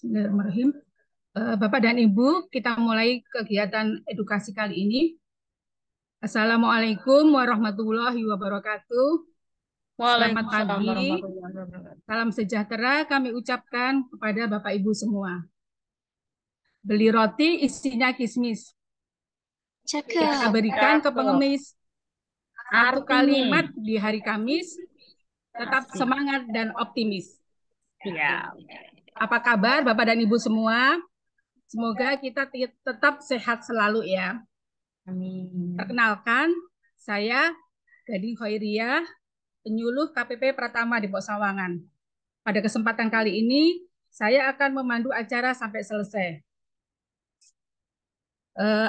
Bismillahirrahmanirrahim. Bapak dan Ibu, kita mulai kegiatan edukasi kali ini. Assalamualaikum warahmatullahi wabarakatuh. Selamat Waalaikumsalam pagi, warahmatullahi wabarakatuh. salam sejahtera kami ucapkan kepada Bapak Ibu semua. Beli roti isinya kismis. Kita Cakep. berikan ke pengemis. Satu Artinya, kalimat di hari Kamis, tetap asik. semangat dan optimis. Ya. Apa kabar Bapak dan Ibu semua? Semoga kita tetap sehat selalu ya. Amin. Perkenalkan, saya Gading Khairiyah, penyuluh KPP Pratama di Sawangan. Pada kesempatan kali ini, saya akan memandu acara sampai selesai.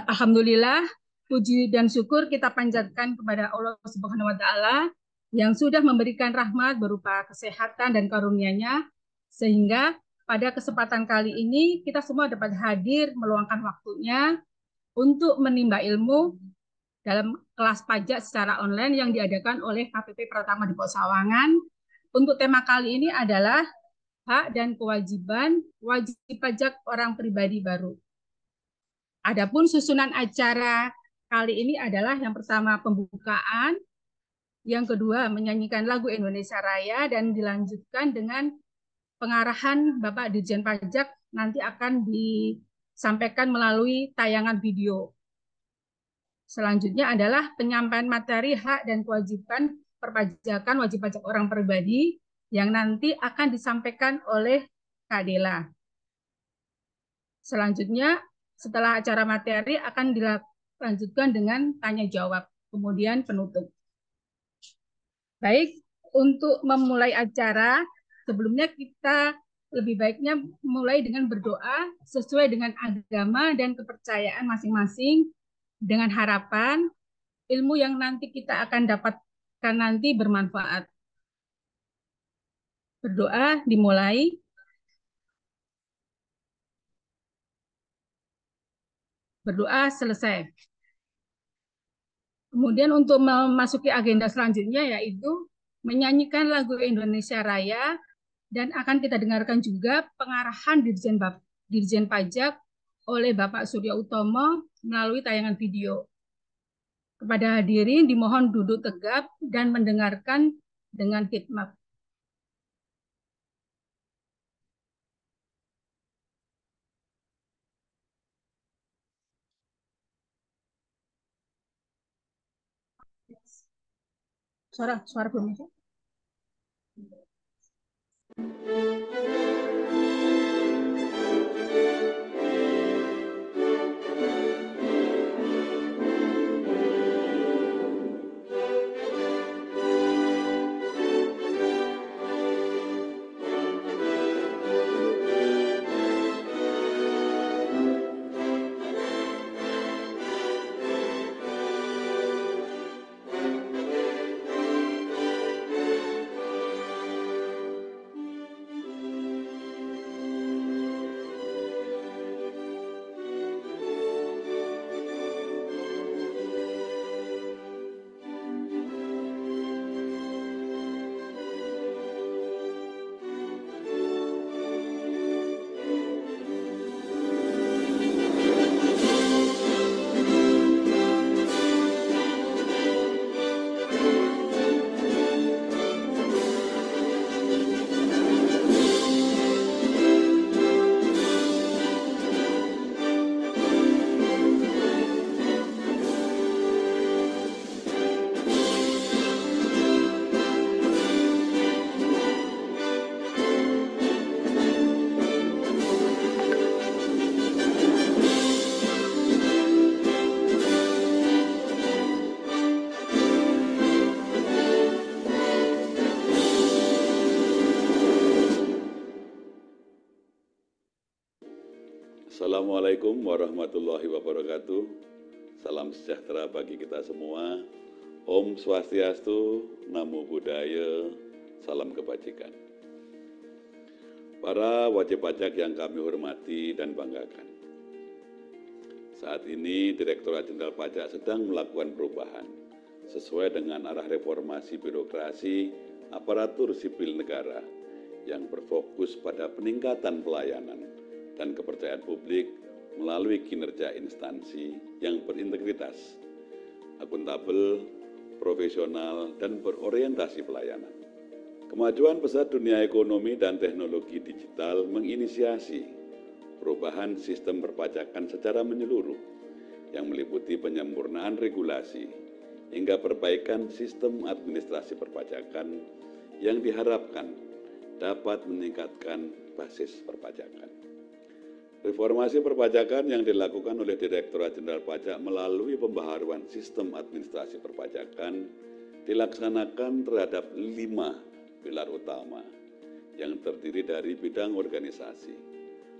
Alhamdulillah, puji dan syukur kita panjatkan kepada Allah Subhanahu wa Ta'ala yang sudah memberikan rahmat berupa kesehatan dan karunia-Nya, sehingga pada kesempatan kali ini kita semua dapat hadir meluangkan waktunya untuk menimba ilmu dalam kelas pajak secara online yang diadakan oleh KPP Pratama di Sawangan. Untuk tema kali ini adalah hak dan kewajiban wajib pajak orang pribadi baru. Adapun susunan acara kali ini adalah yang pertama pembukaan, yang kedua menyanyikan lagu Indonesia Raya, dan dilanjutkan dengan pengarahan Bapak Dirjen Pajak nanti akan disampaikan melalui tayangan video. Selanjutnya adalah penyampaian materi hak dan kewajiban perpajakan wajib pajak orang pribadi yang nanti akan disampaikan oleh Kak Dela. Selanjutnya, setelah acara materi akan dilanjutkan dengan tanya jawab, kemudian penutup. Baik, untuk memulai acara, sebelumnya kita lebih baiknya mulai dengan berdoa sesuai dengan agama dan kepercayaan masing-masing, dengan harapan ilmu yang nanti kita akan dapatkan nanti bermanfaat. Berdoa dimulai. Berdoa selesai. Kemudian untuk memasuki agenda selanjutnya yaitu menyanyikan lagu Indonesia Raya, dan akan kita dengarkan juga pengarahan Dirjen Pajak oleh Bapak Surya Utomo melalui tayangan video. Kepada hadirin dimohon duduk tegap dan mendengarkan dengan khidmat. Suara belum masuk. Assalamualaikum warahmatullahi wabarakatuh. Salam sejahtera bagi kita semua. Om Swastiastu, Namo Buddhaya, salam kebajikan. Para wajib pajak yang kami hormati dan banggakan. Saat ini Direktorat Jenderal Pajak sedang melakukan perubahan sesuai dengan arah reformasi birokrasi aparatur sipil negara yang berfokus pada peningkatan pelayanan dan kepercayaan publik melalui kinerja instansi yang berintegritas, akuntabel, profesional, dan berorientasi pelayanan. Kemajuan pesat dunia ekonomi dan teknologi digital menginisiasi perubahan sistem perpajakan secara menyeluruh yang meliputi penyempurnaan regulasi hingga perbaikan sistem administrasi perpajakan yang diharapkan dapat meningkatkan basis perpajakan. Reformasi perpajakan yang dilakukan oleh Direktorat Jenderal Pajak melalui pembaharuan sistem administrasi perpajakan dilaksanakan terhadap 5 pilar utama yang terdiri dari bidang organisasi,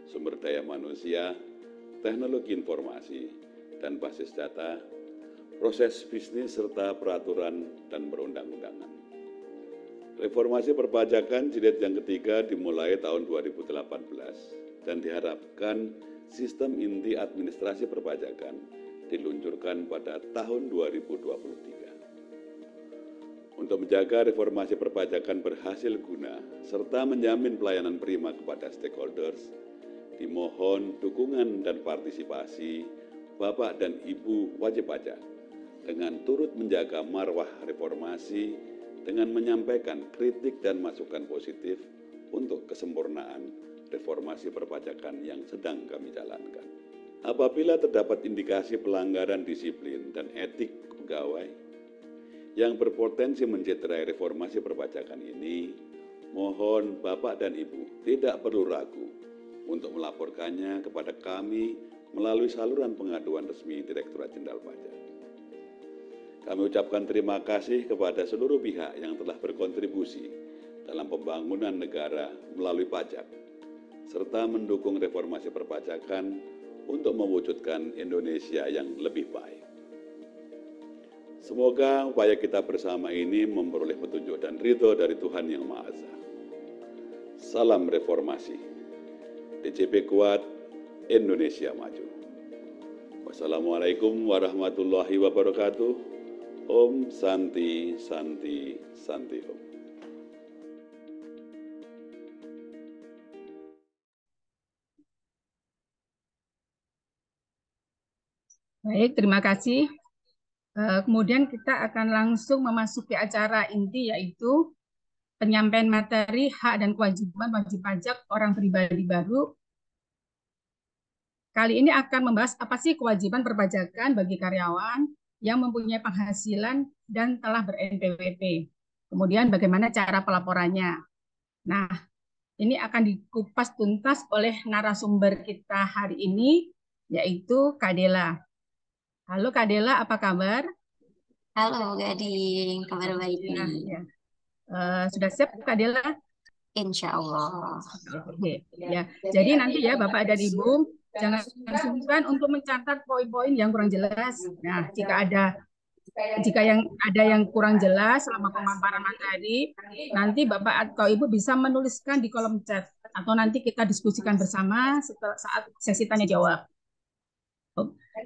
sumber daya manusia, teknologi informasi, dan basis data, proses bisnis serta peraturan dan perundang-undangan. Reformasi perpajakan jilid yang ketiga dimulai tahun 2018 dan diharapkan sistem inti administrasi perpajakan diluncurkan pada tahun 2023. Untuk menjaga reformasi perpajakan berhasil guna serta menjamin pelayanan prima kepada stakeholders, dimohon dukungan dan partisipasi Bapak dan Ibu wajib pajak dengan turut menjaga marwah reformasi dengan menyampaikan kritik dan masukan positif untuk kesempurnaan reformasi perpajakan yang sedang kami jalankan. Apabila terdapat indikasi pelanggaran disiplin dan etik pegawai yang berpotensi mencederai reformasi perpajakan ini, mohon Bapak dan Ibu tidak perlu ragu untuk melaporkannya kepada kami melalui saluran pengaduan resmi Direktorat Jenderal Pajak. Kami ucapkan terima kasih kepada seluruh pihak yang telah berkontribusi dalam pembangunan negara melalui pajak, serta mendukung reformasi perpajakan untuk mewujudkan Indonesia yang lebih baik. Semoga upaya kita bersama ini memperoleh petunjuk dan ridho dari Tuhan Yang Maha Esa. Salam reformasi. DJP Kuat, Indonesia Maju. Wassalamualaikum warahmatullahi wabarakatuh. Om Santi Santi Santi Om. Baik, terima kasih. Kemudian kita akan langsung memasuki acara inti, yaitu penyampaian materi hak dan kewajiban wajib pajak orang pribadi baru. Kali ini akan membahas apa sih kewajiban perpajakan bagi karyawan yang mempunyai penghasilan dan telah ber-NPWP. Kemudian bagaimana cara pelaporannya. Nah, ini akan dikupas tuntas oleh narasumber kita hari ini, yaitu Kak Dela. Halo Kak Dela, apa kabar? Halo Gading, kabar baik Ya, nih. ya. Sudah siap Kak Dela? Insya Allah. Oke, ya. Jadi nanti ya Bapak dan Ibu jangan sungkan untuk mencatat poin-poin yang kurang jelas. Nah, jika ada yang kurang jelas selama pemaparan materi, nanti Bapak atau Ibu bisa menuliskan di kolom chat atau nanti kita diskusikan bersama saat sesi tanya jawab.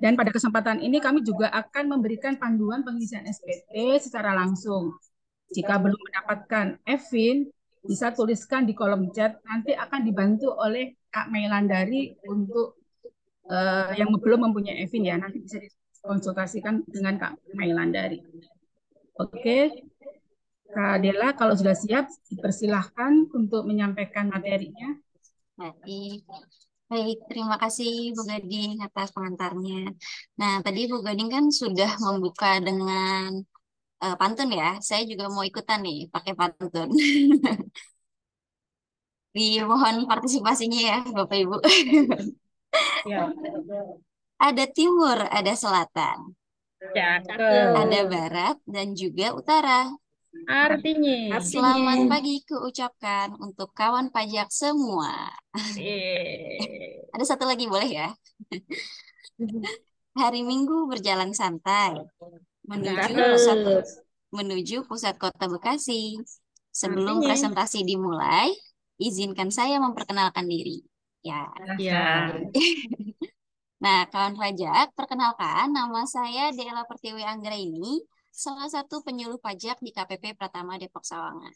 Dan pada kesempatan ini kami juga akan memberikan panduan pengisian SPT secara langsung. Jika belum mendapatkan Evin, bisa tuliskan di kolom chat, nanti akan dibantu oleh Kak Mailandari untuk yang belum mempunyai Evin ya, nanti bisa dikonsultasikan dengan Kak Mailandari. Oke, Kak Dela kalau sudah siap, dipersilahkan untuk menyampaikan materinya. Baik, terima kasih Bu Gading atas pengantarnya. Nah, tadi Bu Gading kan sudah membuka dengan pantun ya. Saya juga mau ikutan nih pakai pantun. Dimohon partisipasinya ya Bapak Ibu. Ya. Ada timur, ada selatan, ada barat dan juga utara. Artinya. Selamat pagi kuucapkan untuk kawan pajak semua. Ada satu lagi boleh ya? Hari Minggu berjalan santai menuju pusat kota Bekasi. Sebelum presentasi dimulai, izinkan saya memperkenalkan diri. Ya. Nah, kawan pajak, perkenalkan nama saya Dela Pertiwi Anggraini, salah satu penyuluh pajak di KPP Pratama Depok Sawangan.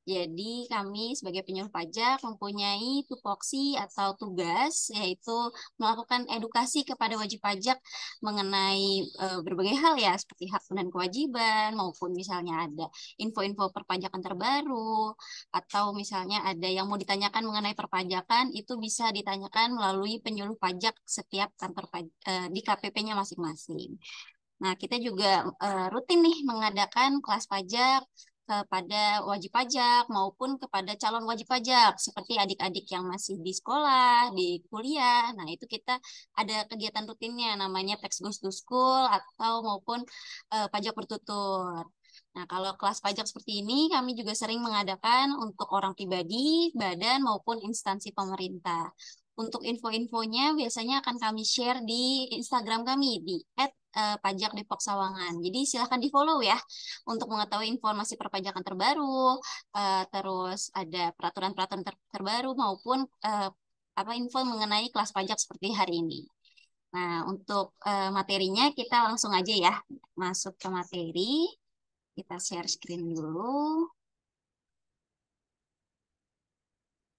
Jadi kami sebagai penyuluh pajak mempunyai tupoksi atau tugas, yaitu melakukan edukasi kepada wajib pajak mengenai berbagai hal ya, seperti hak dan kewajiban, maupun misalnya ada info-info perpajakan terbaru, atau misalnya ada yang mau ditanyakan mengenai perpajakan, itu bisa ditanyakan melalui penyuluh pajak setiap kantor di KPP-nya masing-masing. Nah, kita juga rutin nih mengadakan kelas pajak kepada wajib pajak maupun kepada calon wajib pajak seperti adik-adik yang masih di sekolah, di kuliah. Nah, itu kita ada kegiatan rutinnya namanya Tax Goes to School atau maupun pajak bertutur. Nah, kalau kelas pajak seperti ini kami juga sering mengadakan untuk orang pribadi, badan maupun instansi pemerintah. Untuk info-infonya biasanya akan kami share di Instagram kami di @pajak Depok Sawangan. Jadi silahkan di-follow ya untuk mengetahui informasi perpajakan terbaru, terus ada peraturan-peraturan terbaru maupun info mengenai kelas pajak seperti hari ini. Nah, untuk materinya kita langsung aja ya masuk ke materi. Kita share screen dulu.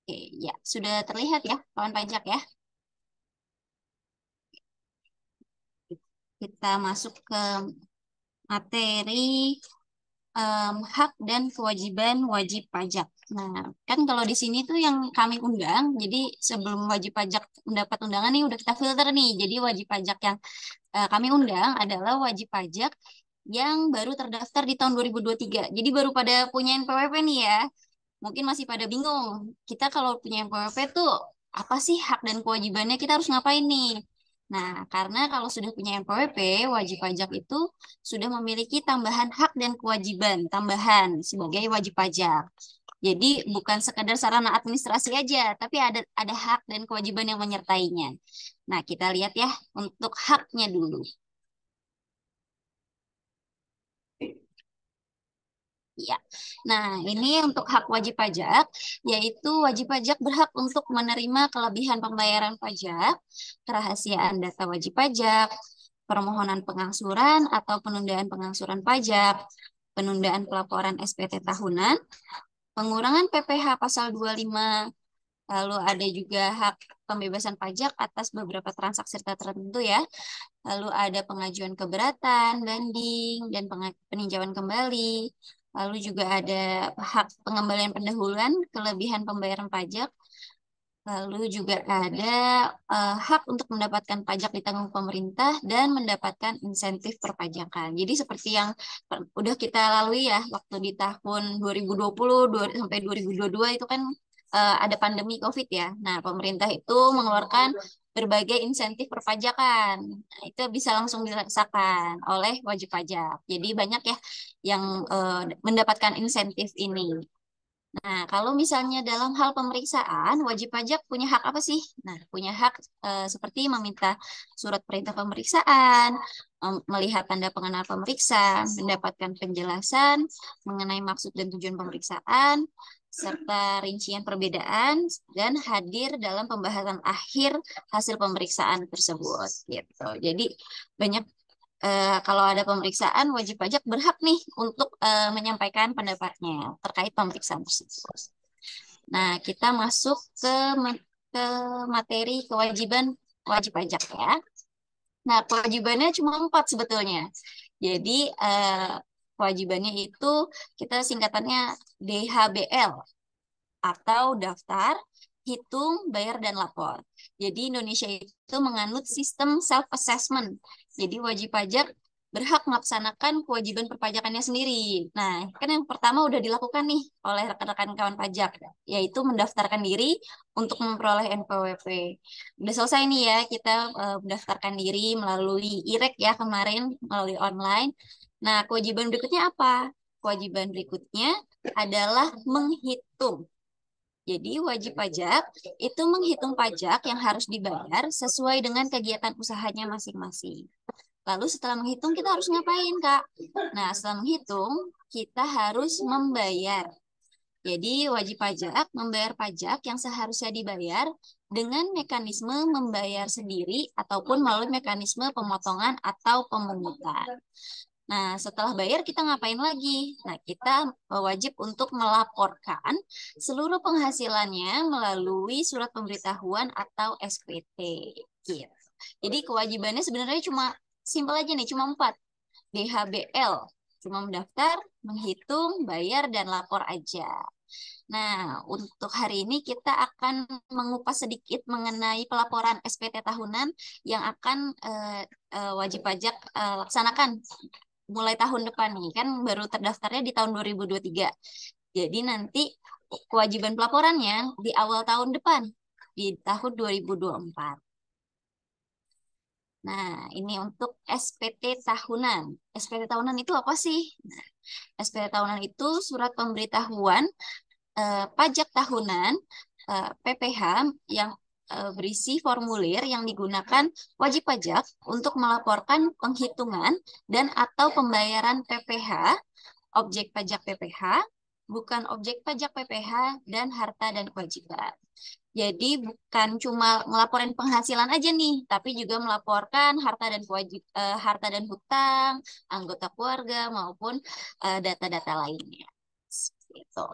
Oke, ya sudah terlihat ya kawan pajak ya. Kita masuk ke materi hak dan kewajiban wajib pajak. Nah, kan kalau di sini tuh yang kami undang, jadi sebelum wajib pajak mendapat undangan nih udah kita filter nih. Jadi wajib pajak yang kami undang adalah wajib pajak yang baru terdaftar di tahun 2023. Jadi baru pada punya NPWP nih ya. Mungkin masih pada bingung. Kita kalau punya NPWP tuh apa sih hak dan kewajibannya, kita harus ngapain nih? Nah, karena kalau sudah punya NPWP, wajib pajak itu sudah memiliki tambahan hak dan kewajiban tambahan sebagai wajib pajak. Jadi bukan sekadar sarana administrasi aja, tapi ada hak dan kewajiban yang menyertainya. Nah, kita lihat ya untuk haknya dulu. Ya. Nah, ini untuk hak wajib pajak, yaitu wajib pajak berhak untuk menerima kelebihan pembayaran pajak, kerahasiaan data wajib pajak, permohonan pengangsuran atau penundaan pengangsuran pajak, penundaan pelaporan SPT tahunan, pengurangan PPh pasal 25, lalu ada juga hak pembebasan pajak atas beberapa transaksi tertentu ya. Lalu ada pengajuan keberatan, banding, dan peninjauan kembali. Lalu juga ada hak pengembalian pendahuluan, kelebihan pembayaran pajak. Lalu juga ada hak untuk mendapatkan pajak ditanggung pemerintah dan mendapatkan insentif perpajakan. Jadi seperti yang udah kita lalui ya waktu di tahun 2020 sampai 2022 itu kan ada pandemi COVID ya. Nah, pemerintah itu mengeluarkan berbagai insentif perpajakan. Nah, itu bisa langsung dirasakan oleh wajib pajak. Jadi banyak ya yang mendapatkan insentif ini. Nah, kalau misalnya dalam hal pemeriksaan, wajib pajak punya hak apa sih? Nah, punya hak seperti meminta surat perintah pemeriksaan, melihat tanda pengenal pemeriksa, mendapatkan penjelasan mengenai maksud dan tujuan pemeriksaan, serta rincian perbedaan, dan hadir dalam pembahasan akhir hasil pemeriksaan tersebut. Gitu. Jadi, banyak kalau ada pemeriksaan, wajib pajak berhak nih untuk menyampaikan pendapatnya terkait pemeriksaan tersebut. Nah, kita masuk ke materi kewajiban wajib pajak ya. Nah, kewajibannya cuma 4 sebetulnya. Jadi, kewajibannya itu kita singkatannya DHBL atau daftar, hitung, bayar, dan lapor. Jadi Indonesia itu menganut sistem self-assessment. Jadi wajib pajak berhak melaksanakan kewajiban perpajakannya sendiri. Nah, kan yang pertama udah dilakukan nih oleh rekan-rekan kawan pajak, yaitu mendaftarkan diri untuk memperoleh NPWP. Udah selesai nih ya, kita mendaftarkan diri melalui IREK ya kemarin, melalui online. Nah, kewajiban berikutnya apa? Kewajiban berikutnya adalah menghitung. Jadi wajib pajak itu menghitung pajak yang harus dibayar sesuai dengan kegiatan usahanya masing-masing. Lalu setelah menghitung kita harus ngapain, Kak? Nah, setelah menghitung kita harus membayar. Jadi wajib pajak membayar pajak yang seharusnya dibayar dengan mekanisme membayar sendiri ataupun melalui mekanisme pemotongan atau pemungutan. Nah, setelah bayar kita ngapain lagi? Nah, kita wajib untuk melaporkan seluruh penghasilannya melalui surat pemberitahuan atau SPT. Gitu. Jadi kewajibannya sebenarnya cuma simpel aja nih, cuma 4. DHBL, cuma mendaftar, menghitung, bayar, dan lapor aja. Nah, untuk hari ini kita akan mengupas sedikit mengenai pelaporan SPT tahunan yang akan wajib pajak laksanakan mulai tahun depan nih. Kan baru terdaftarnya di tahun 2023. Jadi nanti kewajiban pelaporannya di awal tahun depan, di tahun 2024. Nah, ini untuk SPT tahunan. SPT tahunan itu apa sih? Nah, SPT tahunan itu surat pemberitahuan pajak tahunan PPH yang berisi formulir yang digunakan wajib pajak untuk melaporkan penghitungan dan atau pembayaran PPH, objek pajak PPH, bukan objek pajak PPH, dan harta dan kewajiban. Jadi bukan cuma ngelaporin penghasilan aja nih, tapi juga melaporkan harta dan hutang, anggota keluarga maupun data-data lainnya. Gitu.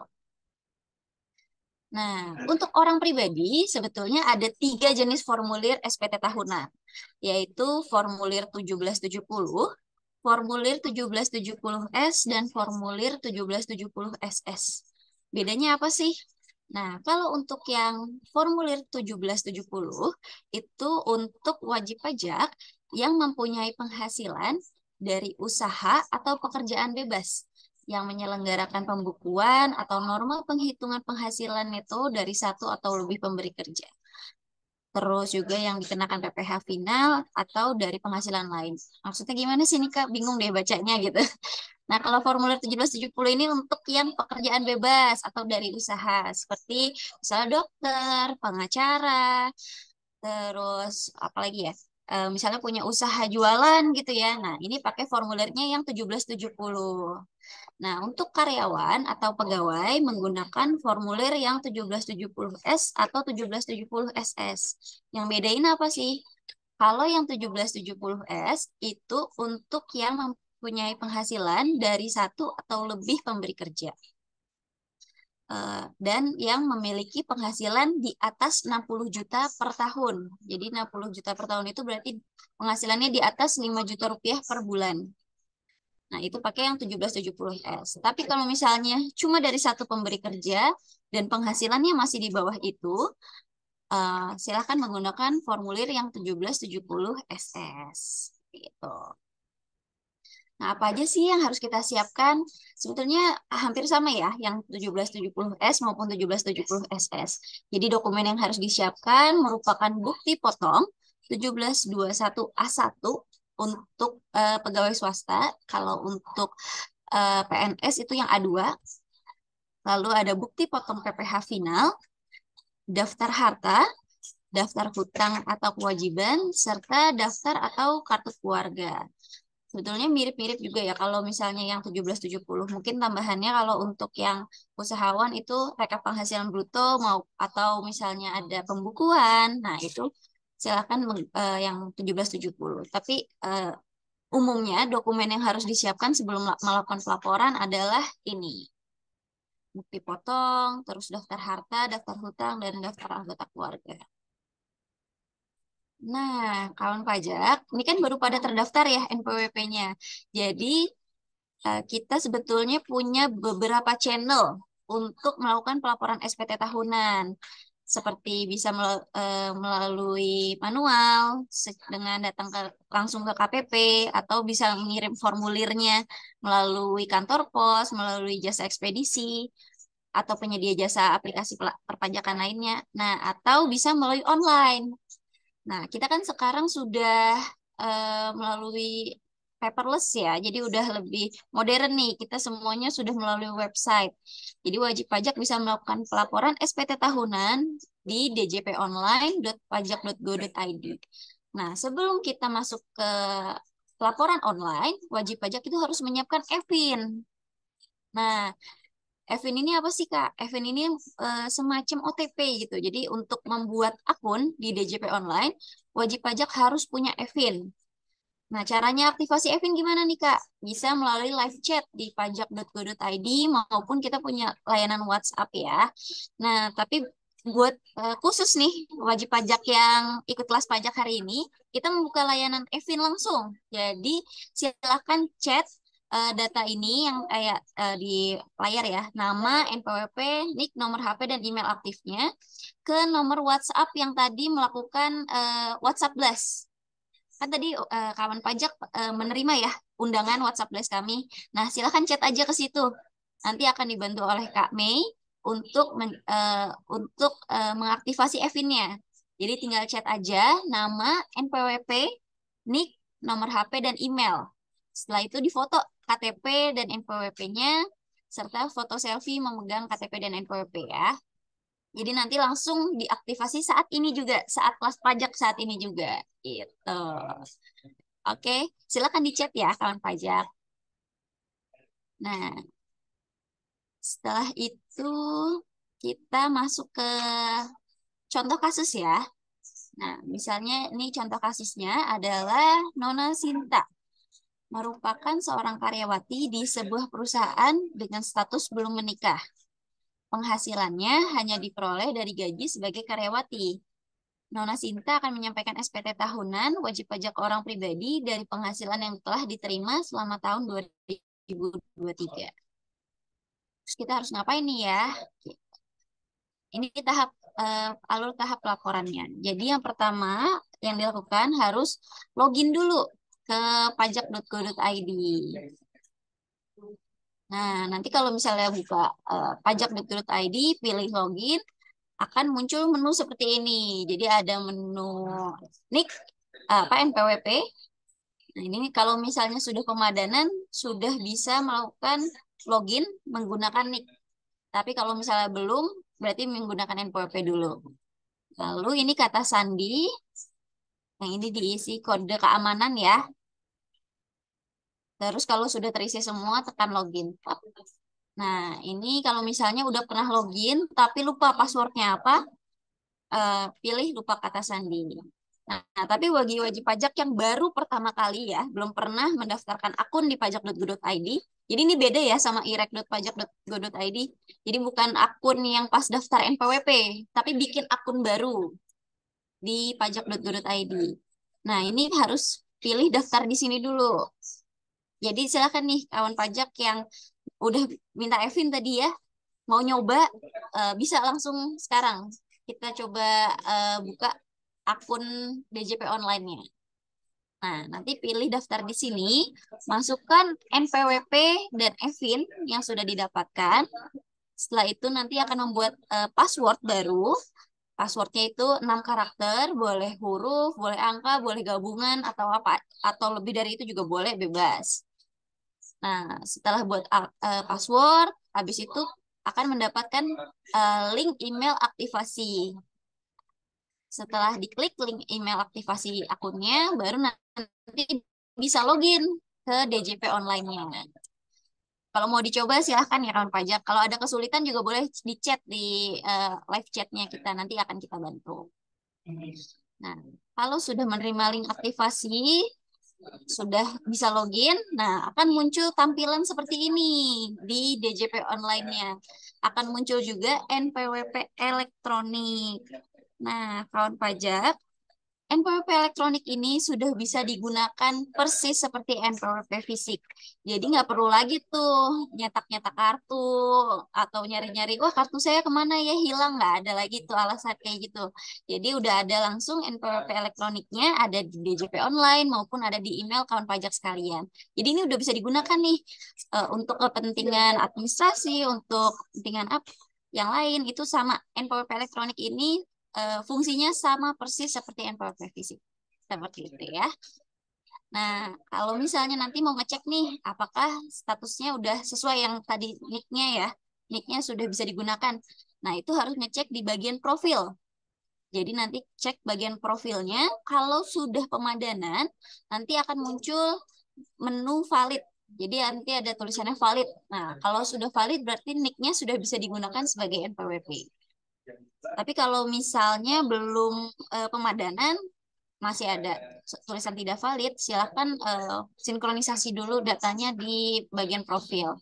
Nah, untuk orang pribadi sebetulnya ada 3 jenis formulir SPT tahunan, yaitu formulir 1770, formulir 1770S, dan formulir 1770SS. Bedanya apa sih? Nah, kalau untuk yang formulir 1770 itu untuk wajib pajak yang mempunyai penghasilan dari usaha atau pekerjaan bebas yang menyelenggarakan pembukuan atau norma penghitungan penghasilan neto dari 1 atau lebih pemberi kerja. Terus juga yang dikenakan PPh final atau dari penghasilan lain. Maksudnya gimana sih nih Kak? Bingung deh bacanya gitu. Nah, kalau formulir 1770 ini untuk yang pekerjaan bebas atau dari usaha. Seperti misalnya dokter, pengacara, terus apalagi ya? Misalnya punya usaha jualan gitu ya. Nah, ini pakai formulirnya yang 1770. Nah, untuk karyawan atau pegawai menggunakan formulir yang 1770S atau 1770SS. Yang bedain apa sih? Kalau yang 1770S itu untuk yang mempunyai penghasilan dari 1 atau lebih pemberi kerja. Dan yang memiliki penghasilan di atas 60 juta per tahun. Jadi 60 juta per tahun itu berarti penghasilannya di atas 5 juta rupiah per bulan. Nah, itu pakai yang 1770S. Tapi kalau misalnya cuma dari 1 pemberi kerja dan penghasilannya masih di bawah itu, silakan menggunakan formulir yang 1770SS. Gitu. Nah, apa aja sih yang harus kita siapkan? Sebetulnya hampir sama ya, yang 1770S maupun 1770SS. Jadi dokumen yang harus disiapkan merupakan bukti potong 1721A1 untuk pegawai swasta. Kalau untuk PNS itu yang A2. Lalu ada bukti potong PPh final, daftar harta, daftar hutang atau kewajiban, serta daftar atau kartu keluarga. Sebetulnya mirip-mirip juga ya kalau misalnya yang 1770. Mungkin tambahannya kalau untuk yang usahawan itu rekap penghasilan bruto mau atau misalnya ada pembukuan. Nah, itu silakan yang 1770. Tapi umumnya dokumen yang harus disiapkan sebelum melakukan pelaporan adalah ini. Bukti potong, terus daftar harta, daftar hutang, dan daftar anggota keluarga. Nah, kawan pajak, ini kan baru pada terdaftar ya NPWP-nya. Jadi, kita sebetulnya punya beberapa channel untuk melakukan pelaporan SPT tahunan. Seperti bisa melalui manual, dengan datang langsung ke KPP, atau bisa mengirim formulirnya melalui kantor pos, melalui jasa ekspedisi, atau penyedia jasa aplikasi perpajakan lainnya. Nah, atau bisa melalui online. Nah, kita kan sekarang sudah melalui paperless ya, jadi udah lebih modern nih. Kita semuanya sudah melalui website. Jadi wajib pajak bisa melakukan pelaporan SPT tahunan di djponline.pajak.go.id. Nah, sebelum kita masuk ke pelaporan online, wajib pajak itu harus menyiapkan EVIN. Nah, EVIN ini apa sih Kak? EVIN ini semacam OTP gitu. Jadi untuk membuat akun di DJP Online, wajib pajak harus punya EVIN. Nah, caranya aktivasi Evin gimana nih, Kak? Bisa melalui live chat di pajak.go.id maupun kita punya layanan WhatsApp ya. Nah, tapi buat khusus nih wajib pajak yang ikut kelas pajak hari ini, kita membuka layanan Evin langsung. Jadi, silakan chat data ini yang kayak di layar ya, nama, NPWP, NIK, nomor HP, dan email aktifnya ke nomor WhatsApp yang tadi melakukan WhatsApp Blast. Kan tadi kawan pajak menerima ya undangan WhatsApp Blast kami. Nah, silakan chat aja ke situ. Nanti akan dibantu oleh Kak Mei untuk mengaktifasi Evin-nya. Jadi tinggal chat aja nama, NPWP, NIK, nomor HP, dan email. Setelah itu difoto KTP dan NPWP-nya serta foto selfie memegang KTP dan NPWP ya. Jadi nanti langsung diaktifasi saat ini juga, saat kelas pajak saat ini juga. Gitu. Oke, silakan di chat ya kawan pajak. Nah, setelah itu kita masuk ke contoh kasus ya. Nah, misalnya ini contoh kasusnya adalah Nona Sinta, merupakan seorang karyawati di sebuah perusahaan dengan status belum menikah. Penghasilannya hanya diperoleh dari gaji sebagai karyawati. Nona Sinta akan menyampaikan SPT tahunan wajib pajak orang pribadi dari penghasilan yang telah diterima selama tahun 2023. Terus kita harus ngapain nih ya? Ini alur tahap laporannya. Jadi yang pertama yang dilakukan harus login dulu ke pajak.go.id. Nah, nanti kalau misalnya buka pajak.go.id, pilih login, akan muncul menu seperti ini. Jadi ada menu NIK, NPWP. Nah, ini kalau misalnya sudah pemadanan, sudah bisa melakukan login menggunakan NIK. Tapi kalau misalnya belum, berarti menggunakan NPWP dulu. Lalu ini kata sandi, yang ini diisi kode keamanan ya. Terus kalau sudah terisi semua, tekan login. Nah, ini kalau misalnya udah pernah login, tapi lupa passwordnya apa, pilih lupa kata sandi. Nah, tapi bagi wajib pajak yang baru pertama kali ya, belum pernah mendaftarkan akun di pajak.go.id, jadi ini beda ya sama irek.pajak.go.id. Jadi bukan akun yang pas daftar NPWP, tapi bikin akun baru di pajak.go.id. Nah, ini harus pilih daftar di sini dulu. Jadi silakan nih kawan pajak yang udah minta Evin tadi ya, mau nyoba bisa langsung sekarang. Kita coba buka akun DJP online-nya. Nah, nanti pilih daftar di sini, masukkan NPWP dan Evin yang sudah didapatkan. Setelah itu nanti akan membuat password baru. Passwordnya itu 6 karakter, boleh huruf, boleh angka, boleh gabungan, atau apa, atau lebih dari itu juga boleh, bebas. Nah, setelah buat password, habis itu akan mendapatkan link email aktivasi. Setelah diklik link email aktivasi akunnya, baru nanti bisa login ke DJP online-nya. Kalau mau dicoba silahkan ya kawan pajak. Kalau ada kesulitan juga boleh di chat di live chatnya kita, nanti akan kita bantu. Nah, kalau sudah menerima link aktivasi, sudah bisa login, nah akan muncul tampilan seperti ini di DJP online-nya. Akan muncul juga NPWP elektronik. Nah, kawan pajak, NPWP elektronik ini sudah bisa digunakan persis seperti NPWP fisik. Jadi nggak perlu lagi tuh nyetak-nyetak kartu atau nyari-nyari, wah kartu saya kemana ya hilang, nggak ada lagi tuh alasan kayak gitu. Jadi udah ada langsung NPWP elektroniknya, ada di DJP online maupun ada di email kawan pajak sekalian. Jadi ini udah bisa digunakan nih untuk kepentingan administrasi, untuk kepentingan apa yang lain itu sama. NPWP elektronik ini fungsinya sama persis seperti NPWP fisik. Seperti itu ya. Nah, kalau misalnya nanti mau ngecek nih, apakah statusnya udah sesuai yang tadi nick-nya ya. Nick-nya sudah bisa digunakan. Nah, itu harus ngecek di bagian profil. Jadi nanti cek bagian profilnya, kalau sudah pemadanan, nanti akan muncul menu valid. Jadi nanti ada tulisannya valid. Nah, kalau sudah valid berarti nick-nya sudah bisa digunakan sebagai NPWP. Tapi kalau misalnya belum pemadanan, masih ada tulisan tidak valid, silakan sinkronisasi dulu datanya di bagian profil.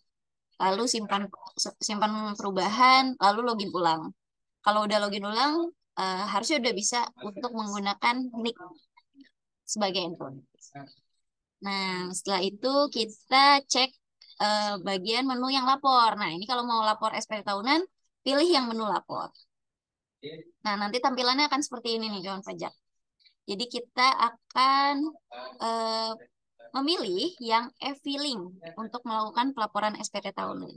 Lalu simpan perubahan, lalu login ulang. Kalau udah login ulang, harusnya udah bisa untuk menggunakan nick sebagai endpoint. Nah, setelah itu kita cek bagian menu yang lapor. Nah, ini kalau mau lapor SPT tahunan, pilih yang menu lapor. Nah, nanti tampilannya akan seperti ini nih, kawan pajak. Jadi kita akan memilih yang e-filing untuk melakukan pelaporan SPT tahunan.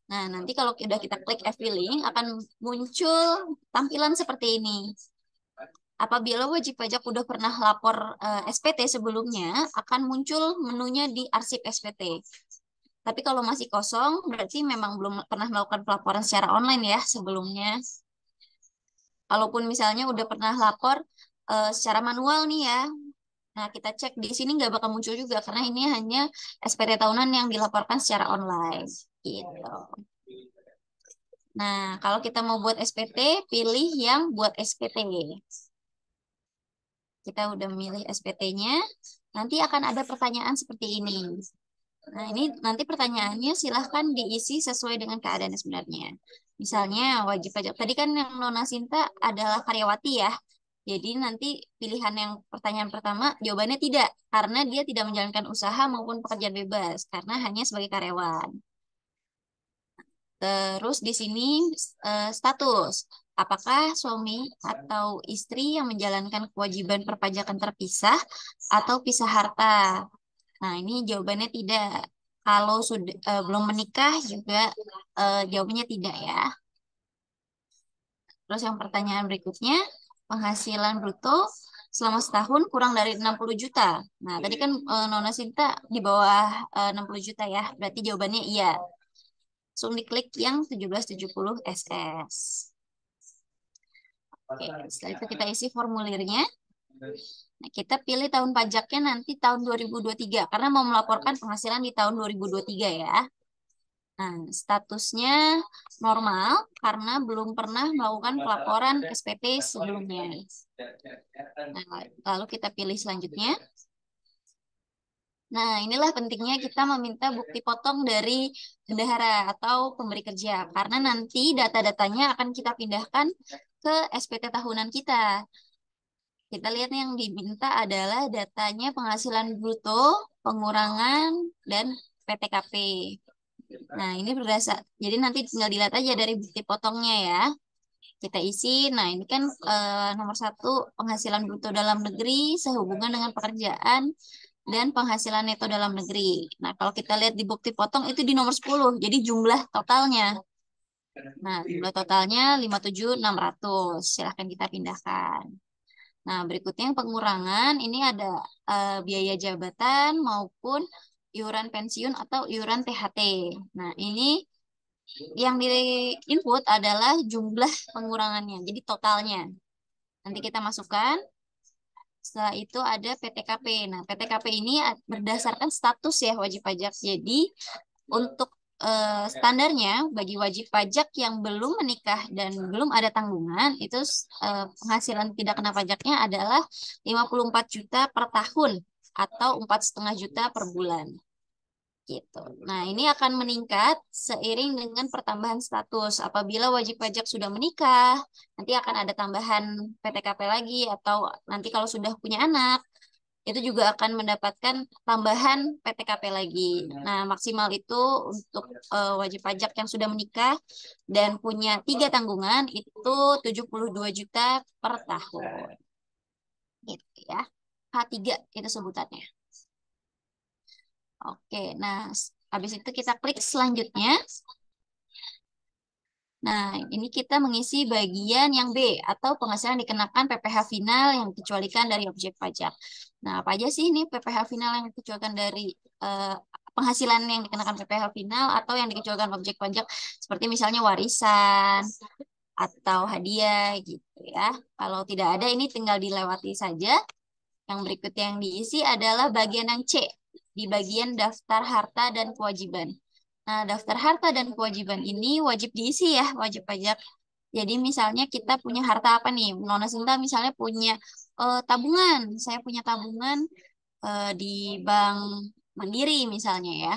Nah, nanti kalau sudah kita klik e-filing, akan muncul tampilan seperti ini. Apabila wajib pajak udah pernah lapor SPT sebelumnya, akan muncul menunya di arsip SPT. Tapi kalau masih kosong, berarti memang belum pernah melakukan pelaporan secara online ya sebelumnya. Kalaupun misalnya udah pernah lapor secara manual nih ya, nah kita cek di sini nggak bakal muncul juga karena ini hanya SPT tahunan yang dilaporkan secara online. Gitu. Nah, kalau kita mau buat SPT, pilih yang buat SPT. Kita udah milih SPT-nya, nanti akan ada pertanyaan seperti ini. Nah, ini nanti pertanyaannya silahkan diisi sesuai dengan keadaan sebenarnya. Misalnya wajib pajak. Tadi kan yang Nona Sinta adalah karyawati ya. Jadi nanti pilihan yang pertanyaan pertama jawabannya tidak. Karena dia tidak menjalankan usaha maupun pekerjaan bebas. Karena hanya sebagai karyawan. Terus di sini status. Apakah suami atau istri yang menjalankan kewajiban perpajakan terpisah atau pisah harta? Nah, ini jawabannya tidak. Kalau sudah belum menikah juga jawabannya tidak ya. Terus yang pertanyaan berikutnya, penghasilan bruto selama setahun kurang dari 60 juta. Nah, tadi kan Nona Sinta di bawah 60 juta ya. Berarti jawabannya iya. Langsung diklik yang 1770 SS. Oke, setelah itu kita isi formulirnya. Nah, kita pilih tahun pajaknya nanti tahun 2023 karena mau melaporkan penghasilan di tahun 2023 ya. Nah, statusnya normal karena belum pernah melakukan pelaporan SPT sebelumnya. Nah, lalu kita pilih selanjutnya. Nah, inilah pentingnya kita meminta bukti potong dari bendahara atau pemberi kerja. Karena nanti data-datanya akan kita pindahkan ke SPT tahunan kita. Kita lihat yang diminta adalah datanya penghasilan bruto, pengurangan, dan PTKP. Nah, ini berdasar. Jadi nanti tinggal dilihat aja dari bukti potongnya ya. Kita isi. Nah, ini kan nomor 1 penghasilan bruto dalam negeri sehubungan dengan pekerjaan dan penghasilan neto dalam negeri. Nah, kalau kita lihat di bukti potong itu di nomor 10. Jadi jumlah totalnya. Nah, jumlah totalnya 57.600. Silahkan kita pindahkan. Nah, berikutnya yang pengurangan, ini ada biaya jabatan maupun iuran pensiun atau iuran THT. Nah, ini yang di-input adalah jumlah pengurangannya, jadi totalnya. Nanti kita masukkan. Setelah itu ada PTKP. Nah, PTKP ini berdasarkan status ya wajib pajak. Jadi, untuk standarnya bagi wajib pajak yang belum menikah dan belum ada tanggungan itu penghasilan tidak kena pajaknya adalah 54 juta per tahun atau 4,5 juta per bulan gitu. Nah, ini akan meningkat seiring dengan pertambahan status. Apabila wajib pajak sudah menikah, nanti akan ada tambahan PTKP lagi atau nanti kalau sudah punya anak itu juga akan mendapatkan tambahan PTKP lagi. Nah, maksimal itu untuk wajib pajak yang sudah menikah dan punya 3 tanggungan itu 72 juta per tahun. Gitu ya. H3 itu sebutannya. Oke, nah habis itu kita klik selanjutnya. Nah, ini kita mengisi bagian yang B atau penghasilan dikenakan PPh final yang dikecualikan dari objek pajak. Nah, apa aja sih ini PPh final yang dikecualikan dari penghasilan yang dikenakan PPh final atau yang dikecualikan objek pajak seperti misalnya warisan atau hadiah gitu ya. Kalau tidak ada ini tinggal dilewati saja. Yang berikutnya yang diisi adalah bagian yang C di bagian daftar harta dan kewajiban. Nah, daftar harta dan kewajiban ini wajib diisi ya, wajib pajak. Jadi misalnya kita punya harta apa nih? Nona Sinta misalnya punya tabungan. Saya punya tabungan di Bank Mandiri misalnya ya.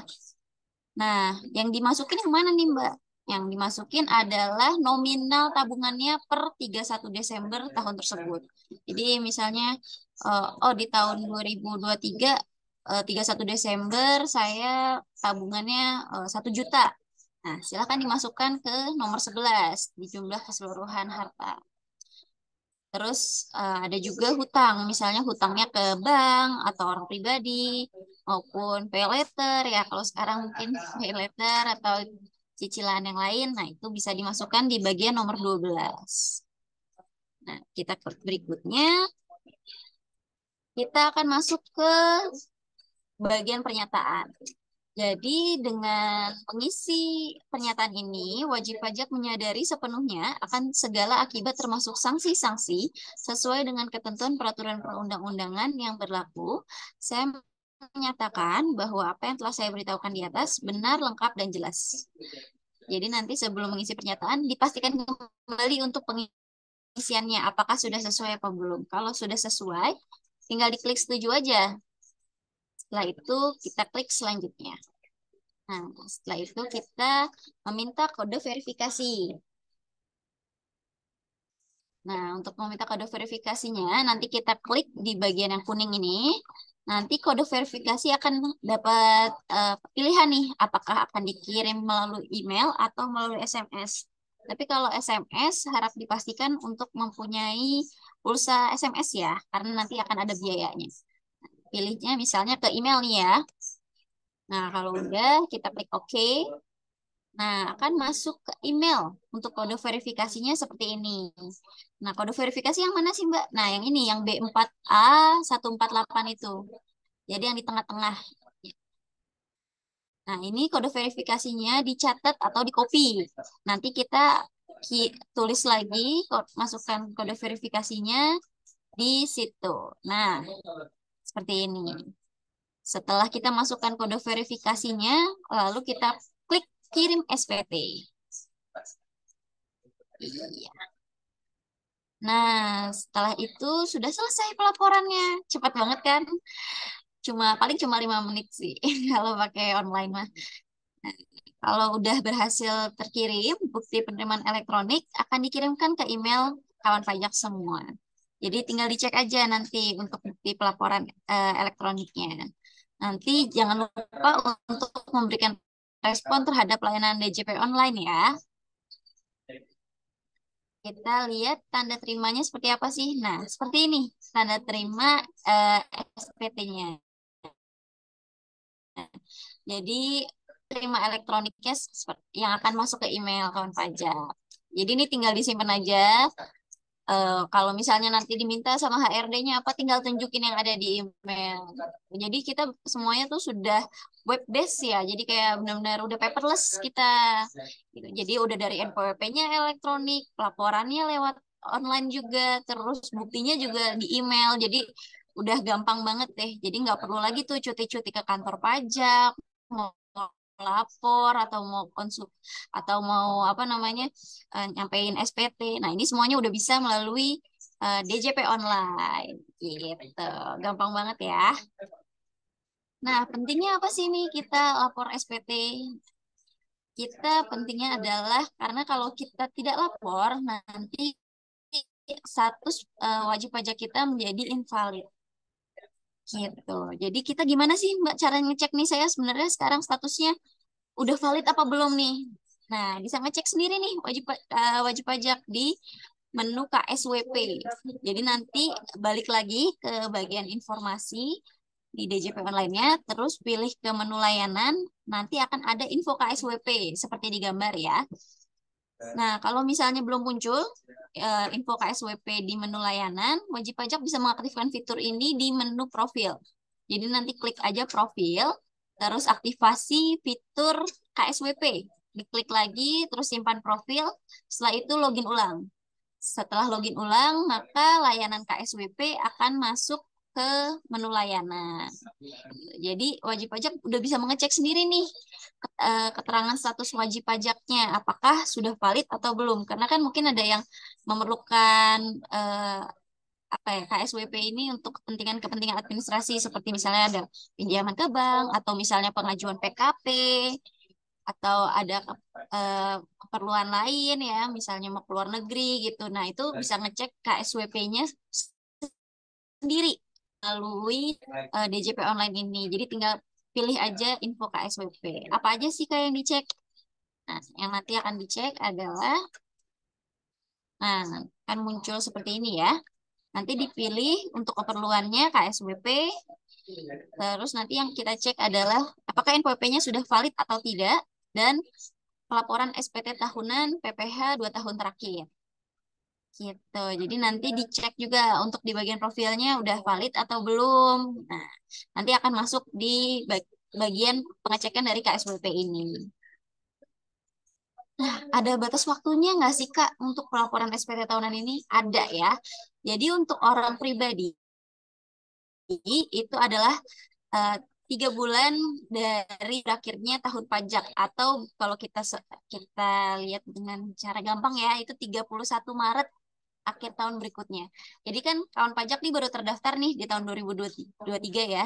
Nah, yang dimasukin yang mana nih, Mbak? Yang dimasukin adalah nominal tabungannya per 31 Desember tahun tersebut. Jadi misalnya, di tahun 2023, 31 Desember saya tabungannya 1 juta. Nah, silakan dimasukkan ke nomor 11 di jumlah keseluruhan harta. Terus ada juga hutang, misalnya hutangnya ke bank atau orang pribadi maupun pay later ya. Kalau sekarang mungkin pay later atau cicilan yang lain, nah itu bisa dimasukkan di bagian nomor 12. Nah, kita ke berikutnya, kita akan masuk ke bagian pernyataan. Jadi dengan mengisi pernyataan ini, wajib pajak menyadari sepenuhnya akan segala akibat termasuk sanksi-sanksi sesuai dengan ketentuan peraturan perundang-undangan yang berlaku. Saya menyatakan bahwa apa yang telah saya beritahukan di atas benar, lengkap, dan jelas. Jadi nanti sebelum mengisi pernyataan, dipastikan kembali untuk pengisiannya apakah sudah sesuai apa belum. Kalau sudah sesuai, tinggal diklik setuju aja. Setelah itu kita klik selanjutnya. Nah, setelah itu kita meminta kode verifikasi. Nah, untuk meminta kode verifikasinya, nanti kita klik di bagian yang kuning ini. Nanti kode verifikasi akan dapat pilihan nih, apakah akan dikirim melalui email atau melalui SMS. Tapi kalau SMS harap dipastikan untuk mempunyai pulsa SMS ya, karena nanti akan ada biayanya. Pilihnya misalnya ke email nih ya. Nah, kalau udah kita klik OK. Nah, akan masuk ke email untuk kode verifikasinya seperti ini. Nah, kode verifikasi yang mana sih, Mbak? Nah, yang ini, yang B4A148 itu. Jadi yang di tengah-tengah. Nah, ini kode verifikasinya dicatat atau di copy. Nanti kita tulis lagi, masukkan kode verifikasinya di situ. Nah, seperti ini. Setelah kita masukkan kode verifikasinya, lalu kita klik kirim SPT. Iya. Nah, setelah itu sudah selesai pelaporannya. Cepat banget kan? Paling cuma 5 menit sih kalau pakai online mah. Nah, kalau udah berhasil terkirim, bukti penerimaan elektronik akan dikirimkan ke email kawan pajak semua. Jadi tinggal dicek aja nanti untuk bukti pelaporan elektroniknya. Nanti jangan lupa untuk memberikan respon terhadap layanan DJP online ya. Kita lihat tanda terimanya seperti apa sih. Nah, seperti ini tanda terima SPT-nya. Jadi terima elektroniknya yang akan masuk ke email kawan pajak. Jadi ini tinggal disimpan aja. Kalau misalnya nanti diminta sama HRD-nya apa, tinggal tunjukin yang ada di email. Jadi kita semuanya tuh sudah web based ya. Jadi kayak benar-benar udah paperless kita. Gitu. Jadi udah dari NPWP-nya elektronik, laporannya lewat online juga, terus buktinya juga di email. Jadi udah gampang banget deh. Jadi nggak perlu lagi tuh cuti-cuti ke kantor pajak, mau lapor atau mau atau mau apa namanya nyampein SPT. Nah, ini semuanya udah bisa melalui DJP online gitu. Gampang banget ya. Nah, pentingnya apa sih nih kita lapor SPT? Kita pentingnya adalah karena kalau kita tidak lapor nanti status wajib pajak kita menjadi invalid. Gitu. Jadi kita gimana sih Mbak cara ngecek nih saya sebenarnya sekarang statusnya udah valid apa belum nih? Nah, bisa ngecek sendiri nih wajib pajak di menu KSWP. Jadi nanti balik lagi ke bagian informasi di DJP online-nya, terus pilih ke menu layanan, nanti akan ada info KSWP seperti di gambar ya. Nah, kalau misalnya belum muncul info KSWP di menu layanan, wajib pajak bisa mengaktifkan fitur ini di menu profil. Jadi nanti klik aja profil, terus aktivasi fitur KSWP. Diklik lagi, terus simpan profil, setelah itu login ulang. Setelah login ulang, maka layanan KSWP akan masuk ke menu layanan. Jadi wajib pajak udah bisa mengecek sendiri nih keterangan status wajib pajaknya, apakah sudah valid atau belum. Karena kan mungkin ada yang memerlukan apa ya, KSWP ini untuk kepentingan administrasi seperti misalnya ada pinjaman ke bank atau misalnya pengajuan PKP atau ada keperluan lain ya, misalnya mau keluar negeri gitu. Nah, itu bisa ngecek KSWP-nya sendiri melalui DJP online ini. Jadi tinggal pilih aja info KSWP. Apa aja sih Kak yang dicek? Nah, yang nanti akan dicek adalah, nah, kan muncul seperti ini ya. Nanti dipilih untuk keperluannya KSWP. Terus nanti yang kita cek adalah apakah NPWP-nya sudah valid atau tidak. Dan pelaporan SPT tahunan PPH 2 tahun terakhir. Gitu. Jadi nanti dicek juga untuk di bagian profilnya udah valid atau belum. Nah, nanti akan masuk di bagian pengecekan dari KSWP ini. Nah, ada batas waktunya nggak sih Kak untuk pelaporan SPT tahunan ini? Ada ya. Jadi untuk orang pribadi itu adalah 3 bulan dari berakhirnya tahun pajak, atau kalau kita lihat dengan cara gampang ya, itu 31 Maret akhir tahun berikutnya. Jadi kan kawan pajak nih baru terdaftar nih di tahun 2023 ya.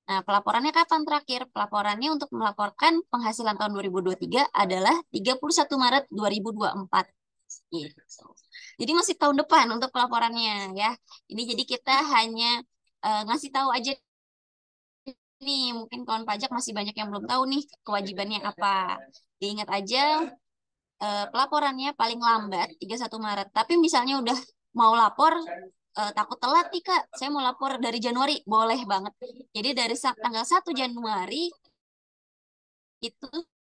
Nah, pelaporannya kapan terakhir? Pelaporannya untuk melaporkan penghasilan tahun 2023 adalah 31 Maret 2024. Gitu. Jadi masih tahun depan untuk pelaporannya ya. Ini jadi kita hanya ngasih tahu aja nih, mungkin kawan pajak masih banyak yang belum tahu nih kewajibannya apa. Diingat aja pelaporannya paling lambat 31 Maret. Tapi misalnya udah mau lapor, takut telat nih Kak, saya mau lapor dari Januari, boleh banget. Jadi dari tanggal 1 Januari itu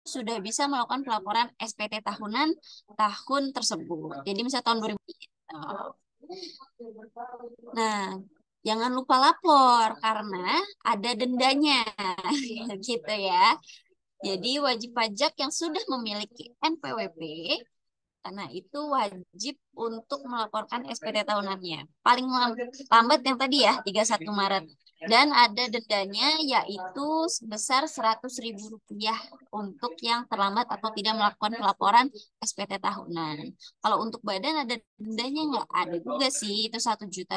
sudah bisa melakukan pelaporan SPT tahunan tahun tersebut. Jadi misalnya tahun 2000. Nah, jangan lupa lapor karena ada dendanya gitu ya. Jadi wajib pajak yang sudah memiliki NPWP karena itu wajib untuk melaporkan SPT tahunannya. Paling lambat yang tadi ya, 31 Maret. Dan ada dendanya yaitu sebesar Rp100.000 untuk yang terlambat atau tidak melakukan pelaporan SPT tahunan. Kalau untuk badan ada dendanya nggak? Ada juga sih, itu Rp1 juta.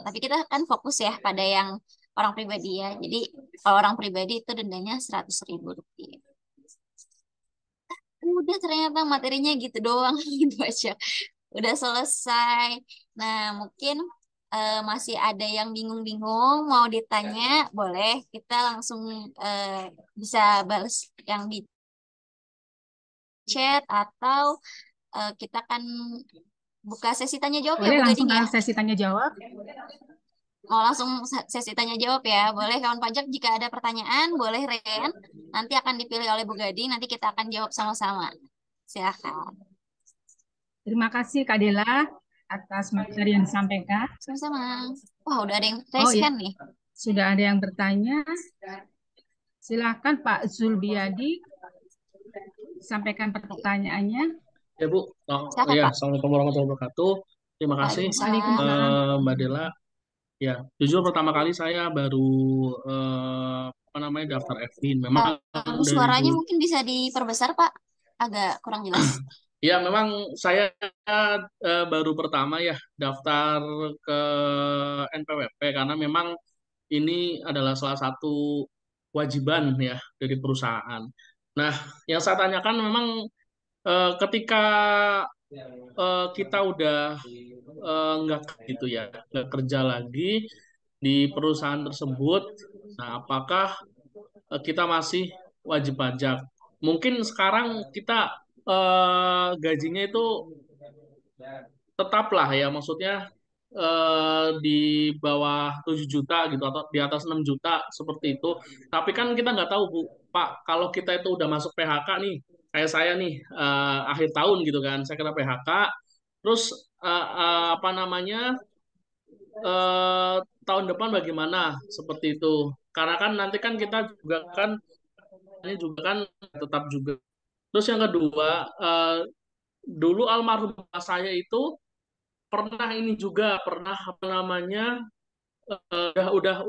Tapi kita kan fokus ya pada yang orang pribadi ya. Jadi kalau orang pribadi itu dendanya Rp100.000. Udah ternyata materinya gitu doang gitu aja. Udah selesai. Nah, mungkin masih ada yang bingung-bingung mau ditanya, boleh kita langsung bisa balas yang di chat atau kita kan buka sesi tanya jawab ya Boleh Bu langsung Gading ya. ke sesi tanya jawab. Mau langsung sesi tanya jawab ya. Boleh kawan pajak jika ada pertanyaan, boleh Ren. Nanti akan dipilih oleh Bu Gading, nanti kita akan jawab sama-sama. Silakan. Terima kasih Kak Dela atas materi yang disampaikan. Sama-sama. Wah, udah ada yang Oh raise ya, hand nih. sudah ada yang bertanya. Silakan Pak Zulbiadi sampaikan pertanyaannya. Ya Bu, Silakan ya Pak. Assalamualaikum warahmatullahi wabarakatuh. Terima kasih Waalaikumsalam. Mbak Dela. Ya, jujur pertama kali saya baru daftar FIN. Memang dari Suaranya dulu. mungkin bisa diperbesar Pak. Agak kurang jelas. Ya, memang saya baru pertama ya daftar ke NPWP karena memang ini adalah salah satu kewajiban ya dari perusahaan. Nah, yang saya tanyakan memang ketika kita udah nggak gitu ya, nggak kerja lagi di perusahaan tersebut, nah apakah kita masih wajib pajak? Mungkin sekarang kita gajinya itu tetaplah ya, maksudnya di bawah 7 juta gitu atau di atas 6 juta seperti itu. Tapi kan kita nggak tahu Bu, Pak, kalau kita itu udah masuk PHK nih, kayak saya nih akhir tahun gitu kan, saya kena PHK, terus apa namanya eh, tahun depan bagaimana seperti itu. Karena kan nanti kan kita juga kan ini juga kan tetap juga. Terus yang kedua, dulu almarhum bapak saya itu pernah ini juga pernah apa namanya udah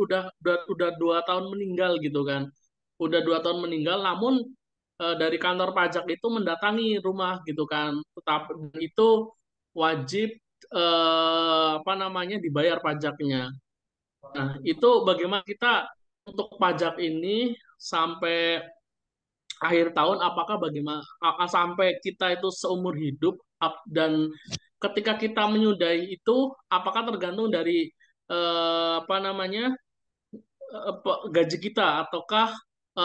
2 tahun meninggal gitu kan. Udah 2 tahun meninggal, namun dari kantor pajak itu mendatangi rumah gitu kan. Tetap itu wajib apa namanya dibayar pajaknya. Nah, itu bagaimana kita untuk pajak ini sampai akhir tahun, apakah bagaimana sampai kita itu seumur hidup dan ketika kita menyudahi itu apakah tergantung dari apa namanya gaji kita ataukah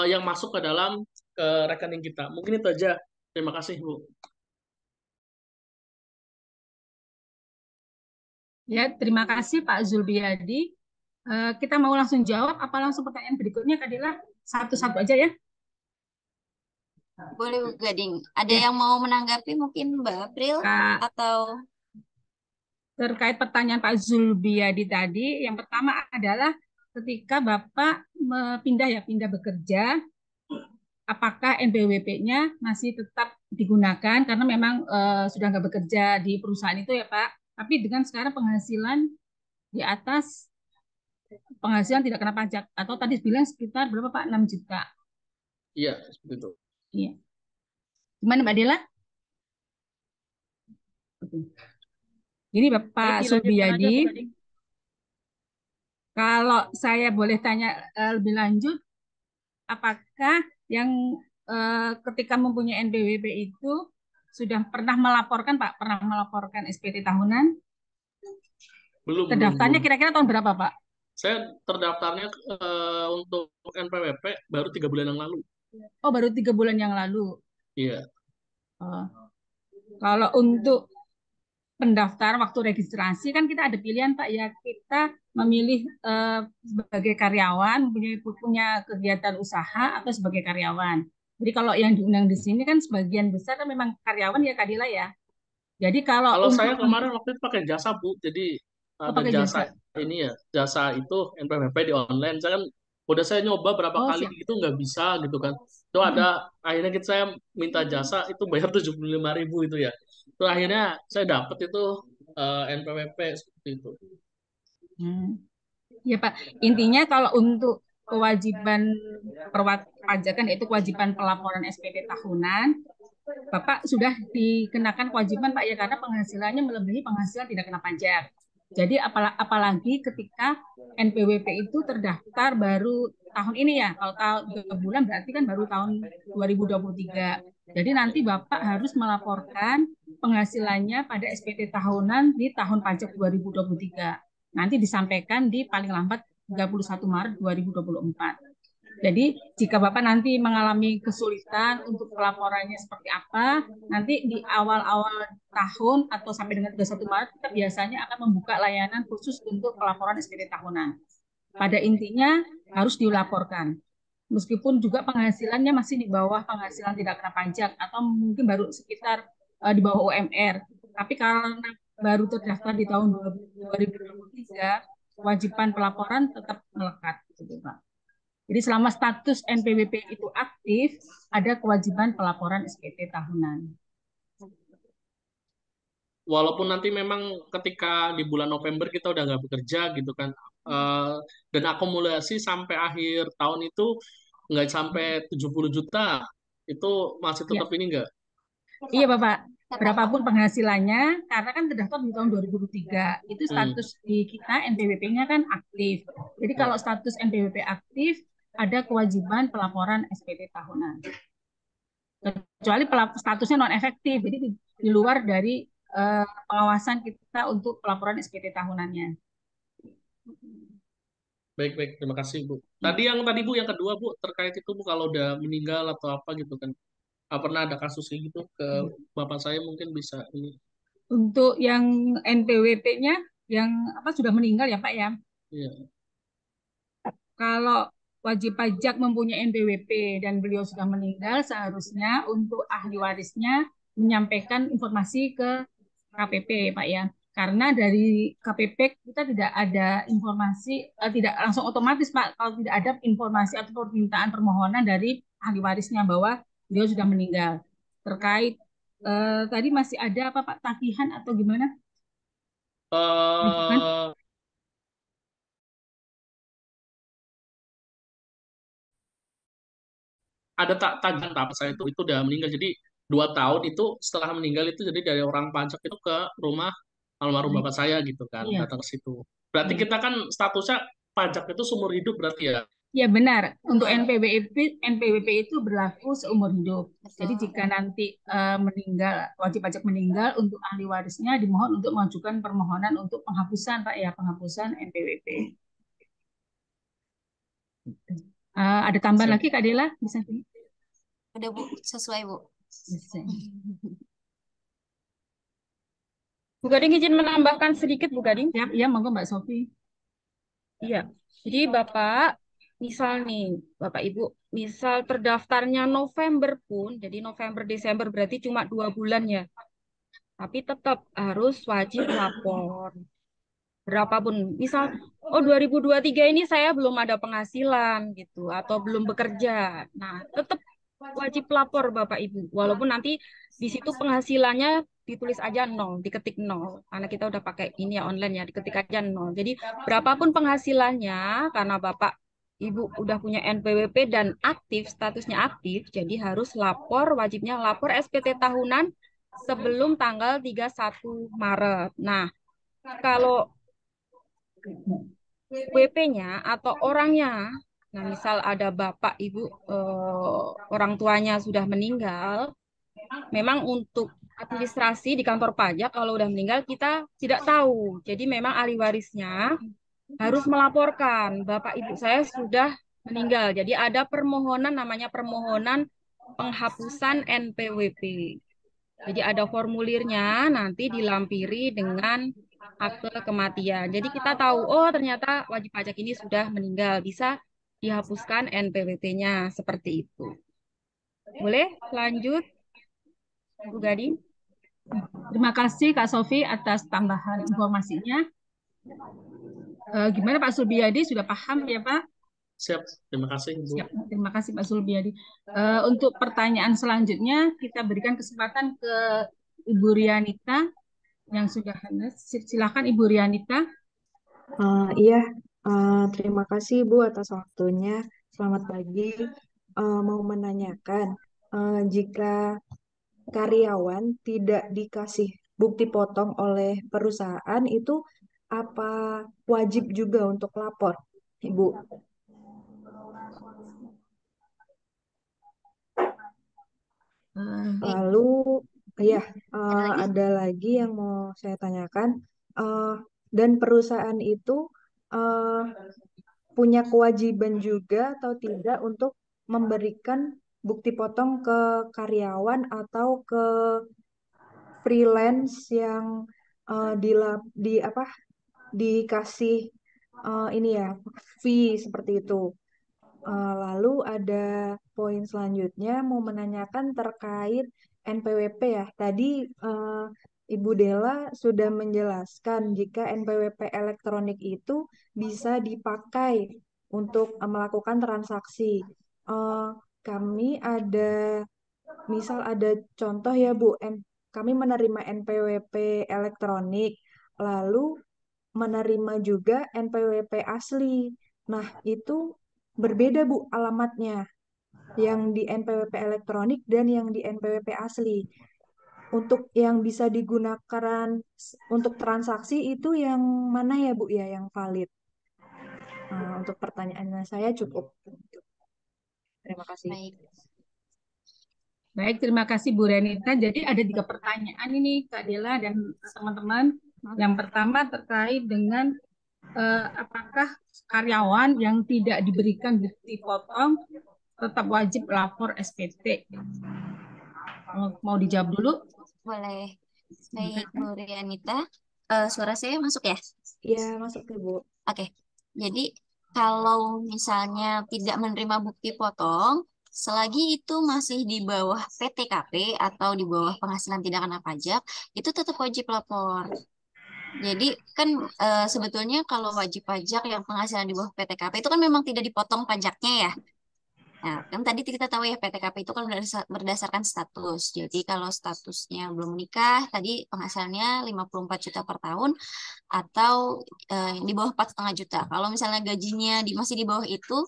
yang masuk ke dalam rekening kita. Mungkin itu aja. Terima kasih, Bu. Ya, terima kasih Pak Zulbiadi. Kita mau langsung jawab apa langsung pertanyaan berikutnya, Kak Dila? Satu-satu aja ya. Boleh Bu Gading. Ada Ya, yang mau menanggapi mungkin Mbak April Kak, atau terkait pertanyaan Pak Zulbiadi tadi, yang pertama adalah ketika Bapak pindah bekerja, apakah NPWP-nya masih tetap digunakan karena memang sudah nggak bekerja di perusahaan itu ya Pak. Tapi dengan sekarang penghasilan di atas penghasilan tidak kena pajak atau tadi bilang sekitar berapa Pak? 6 juta. Iya, seperti itu. Iya. Gimana Mbak Dela? Ini Bapak Baik, dilanjutkan aja, Zulbiyadi, Bu Gading. kalau saya boleh tanya lebih lanjut, apakah yang ketika mempunyai NPWP itu sudah pernah melaporkan Pak, pernah melaporkan SPT tahunan? Belum, Terdaftarnya belum. kira-kira tahun berapa Pak? Saya terdaftarnya untuk NPWP baru 3 bulan yang lalu. Oh, baru 3 bulan yang lalu. Iya. Oh. Kalau untuk pendaftaran waktu registrasi kan kita ada pilihan Pak ya, kita memilih sebagai karyawan punya kegiatan usaha atau sebagai karyawan. Jadi kalau yang diundang di sini kan sebagian besar kan memang karyawan ya Kadila ya. Jadi kalau Kalau untuk saya kemarin waktu itu pakai jasa, Bu. Jadi ada pakai jasa jasa. ini ya, jasa itu NPWP di online. Saya kan udah saya nyoba berapa Oh kali siap. gitu nggak bisa gitu kan. Itu ada akhirnya saya minta jasa itu bayar 75.000 itu ya. Itu akhirnya saya dapet itu NPWP seperti itu. Hmm. Ya Pak, intinya kalau untuk kewajiban perpajakan yaitu kewajiban pelaporan SPT tahunan, Bapak sudah dikenakan kewajiban Pak ya karena penghasilannya melebihi penghasilan tidak kena pajak. Jadi apalagi ketika NPWP itu terdaftar baru tahun ini ya. Kalau tahun 3 bulan berarti kan baru tahun 2023. Jadi nanti Bapak harus melaporkan penghasilannya pada SPT tahunan di tahun pajak 2023. Nanti disampaikan di paling lambat 31 Maret 2024. Jadi jika Bapak nanti mengalami kesulitan untuk pelaporannya seperti apa, nanti di awal-awal tahun atau sampai dengan 31 Maret kita biasanya akan membuka layanan khusus untuk pelaporan SPT tahunan. Pada intinya harus dilaporkan. Meskipun juga penghasilannya masih di bawah penghasilan tidak kena pajak atau mungkin baru sekitar di bawah UMR. Tapi karena baru terdaftar di tahun 2023, kewajiban pelaporan tetap melekat. Gitu, Pak. Jadi selama status NPWP itu aktif, ada kewajiban pelaporan SPT tahunan. Walaupun nanti memang ketika di bulan November kita udah nggak bekerja gitu kan, eh, dan akumulasi sampai akhir tahun itu nggak sampai 70 juta, itu masih Ya, tetap ini nggak? iya Bapak. tetap Berapapun penghasilannya, karena kan terdaftar di tahun 2023, itu Hmm. status di kita NPWP-nya kan aktif. Jadi Ya. kalau status NPWP aktif, ada kewajiban pelaporan SPT tahunan. Kecuali statusnya non efektif, jadi di luar dari pengawasan kita untuk pelaporan SPT tahunannya. Baik, baik, terima kasih Bu. Tadi Bu, yang kedua Bu, terkait itu Bu, kalau udah meninggal atau apa gitu kan, pernah ada kasus kayak gitu ke bapak saya mungkin bisa ini. Untuk yang NPWP-nya yang apa sudah meninggal ya Pak ya. Iya. Kalau wajib pajak mempunyai NPWP dan beliau sudah meninggal, seharusnya untuk ahli warisnya menyampaikan informasi ke KPP, Pak ya. Karena dari KPP kita tidak ada informasi, tidak langsung otomatis, Pak, kalau tidak ada informasi atau permintaan permohonan dari ahli warisnya bahwa beliau sudah meninggal. Terkait tadi masih ada apa Pak, tagihan atau gimana? Rujukan? eh ada tagihan tahap saya itu udah meninggal. Jadi 2 tahun itu setelah meninggal itu jadi dari orang pajak itu ke rumah almarhum bapak saya gitu kan, Iya. datang ke situ. Berarti Iya. kita kan statusnya pajak itu seumur hidup berarti ya. Ya benar, untuk Benar. NPWP itu berlaku seumur hidup. Jadi Betul. jika nanti meninggal, wajib pajak meninggal, untuk ahli warisnya dimohon untuk mengajukan permohonan untuk penghapusan, Pak ya, penghapusan NPWP. Ada tambahan Siap. lagi Kak Dela? Bisa? Udah Bu, sesuai Bu. Bisa. Bu Gading izin menambahkan sedikit, Bu Gading. Siap, ya monggo Mbak Sofi. Iya. Jadi Bapak, misal nih, Bapak Ibu, misal terdaftarnya November pun, jadi November Desember berarti cuma 2 bulan ya. Tapi tetap harus wajib lapor. Berapapun, misal, oh 2023 ini saya belum ada penghasilan gitu, atau belum bekerja. Nah, tetap wajib lapor Bapak Ibu. Walaupun nanti di situ penghasilannya ditulis aja nol, diketik nol. Karena kita udah pakai ini ya online ya, diketik aja nol. Jadi berapapun penghasilannya, karena Bapak Ibu udah punya NPWP dan aktif, statusnya aktif, jadi harus lapor, wajibnya lapor SPT tahunan sebelum tanggal 31 Maret. Nah, kalau WP-nya atau orangnya, nah misal ada bapak, ibu, orang tuanya sudah meninggal, memang untuk administrasi di kantor pajak kalau udah meninggal kita tidak tahu. Jadi memang ahli warisnya harus melaporkan, bapak ibu saya sudah meninggal. Jadi ada permohonan namanya permohonan penghapusan NPWP. Jadi ada formulirnya, nanti dilampiri dengan akte kematian. Jadi kita tahu, oh ternyata wajib pajak ini sudah meninggal, bisa dihapuskan NPWP-nya seperti itu. Boleh lanjut, Bu Gading? Terima kasih Kak Sofi atas tambahan informasinya. Gimana Pak Sulbiadi, sudah paham ya Pak? Siap. Terima kasih Bu. Siap. Terima kasih Pak Sulbiadi. Untuk pertanyaan selanjutnya kita berikan kesempatan ke Ibu Rianita yang sudah hadir. Silakan Ibu Rianita. Iya, terima kasih Bu atas waktunya. Selamat pagi. Mau menanyakan, jika karyawan tidak dikasih bukti potong oleh perusahaan itu apa wajib juga untuk lapor, Ibu? Lalu, ya, ada lagi yang mau saya tanyakan. Dan perusahaan itu eh, punya kewajiban juga atau tidak untuk memberikan bukti potong ke karyawan atau ke freelance yang di apa dikasih ini ya fee seperti itu. Lalu ada poin selanjutnya mau menanyakan terkait NPWP ya. Tadi Ibu Dela sudah menjelaskan jika NPWP elektronik itu bisa dipakai untuk melakukan transaksi. Eh, Kami misal ada contoh ya Bu, kami menerima NPWP elektronik, lalu menerima juga NPWP asli. Nah, itu berbeda Bu alamatnya, yang di NPWP elektronik dan yang di NPWP asli. Untuk yang bisa digunakan untuk transaksi itu yang mana ya Bu ya yang valid? Untuk pertanyaannya saya cukup. Terima kasih. Baik. Baik, terima kasih Bu Renita. Jadi ada 3 pertanyaan ini Kak Dela dan teman-teman. Yang pertama terkait dengan apakah karyawan yang tidak diberikan bukti potong tetap wajib lapor SPT? Mau dijawab dulu? Boleh. Baik, Bu Rianita. Suara saya masuk ya? Ya, masuk Ibu. Oke. Jadi kalau misalnya tidak menerima bukti potong, selagi itu masih di bawah PTKP atau di bawah penghasilan tidak kena pajak, itu tetap wajib lapor. Jadi kan sebetulnya kalau wajib pajak yang penghasilan di bawah PTKP itu kan memang tidak dipotong pajaknya ya. Nah, kan tadi kita tahu ya PTKP itu kan berdasarkan status. Jadi kalau statusnya belum menikah, tadi penghasilannya 54 juta per tahun atau di bawah 4,5 juta. Kalau misalnya gajinya masih di bawah itu,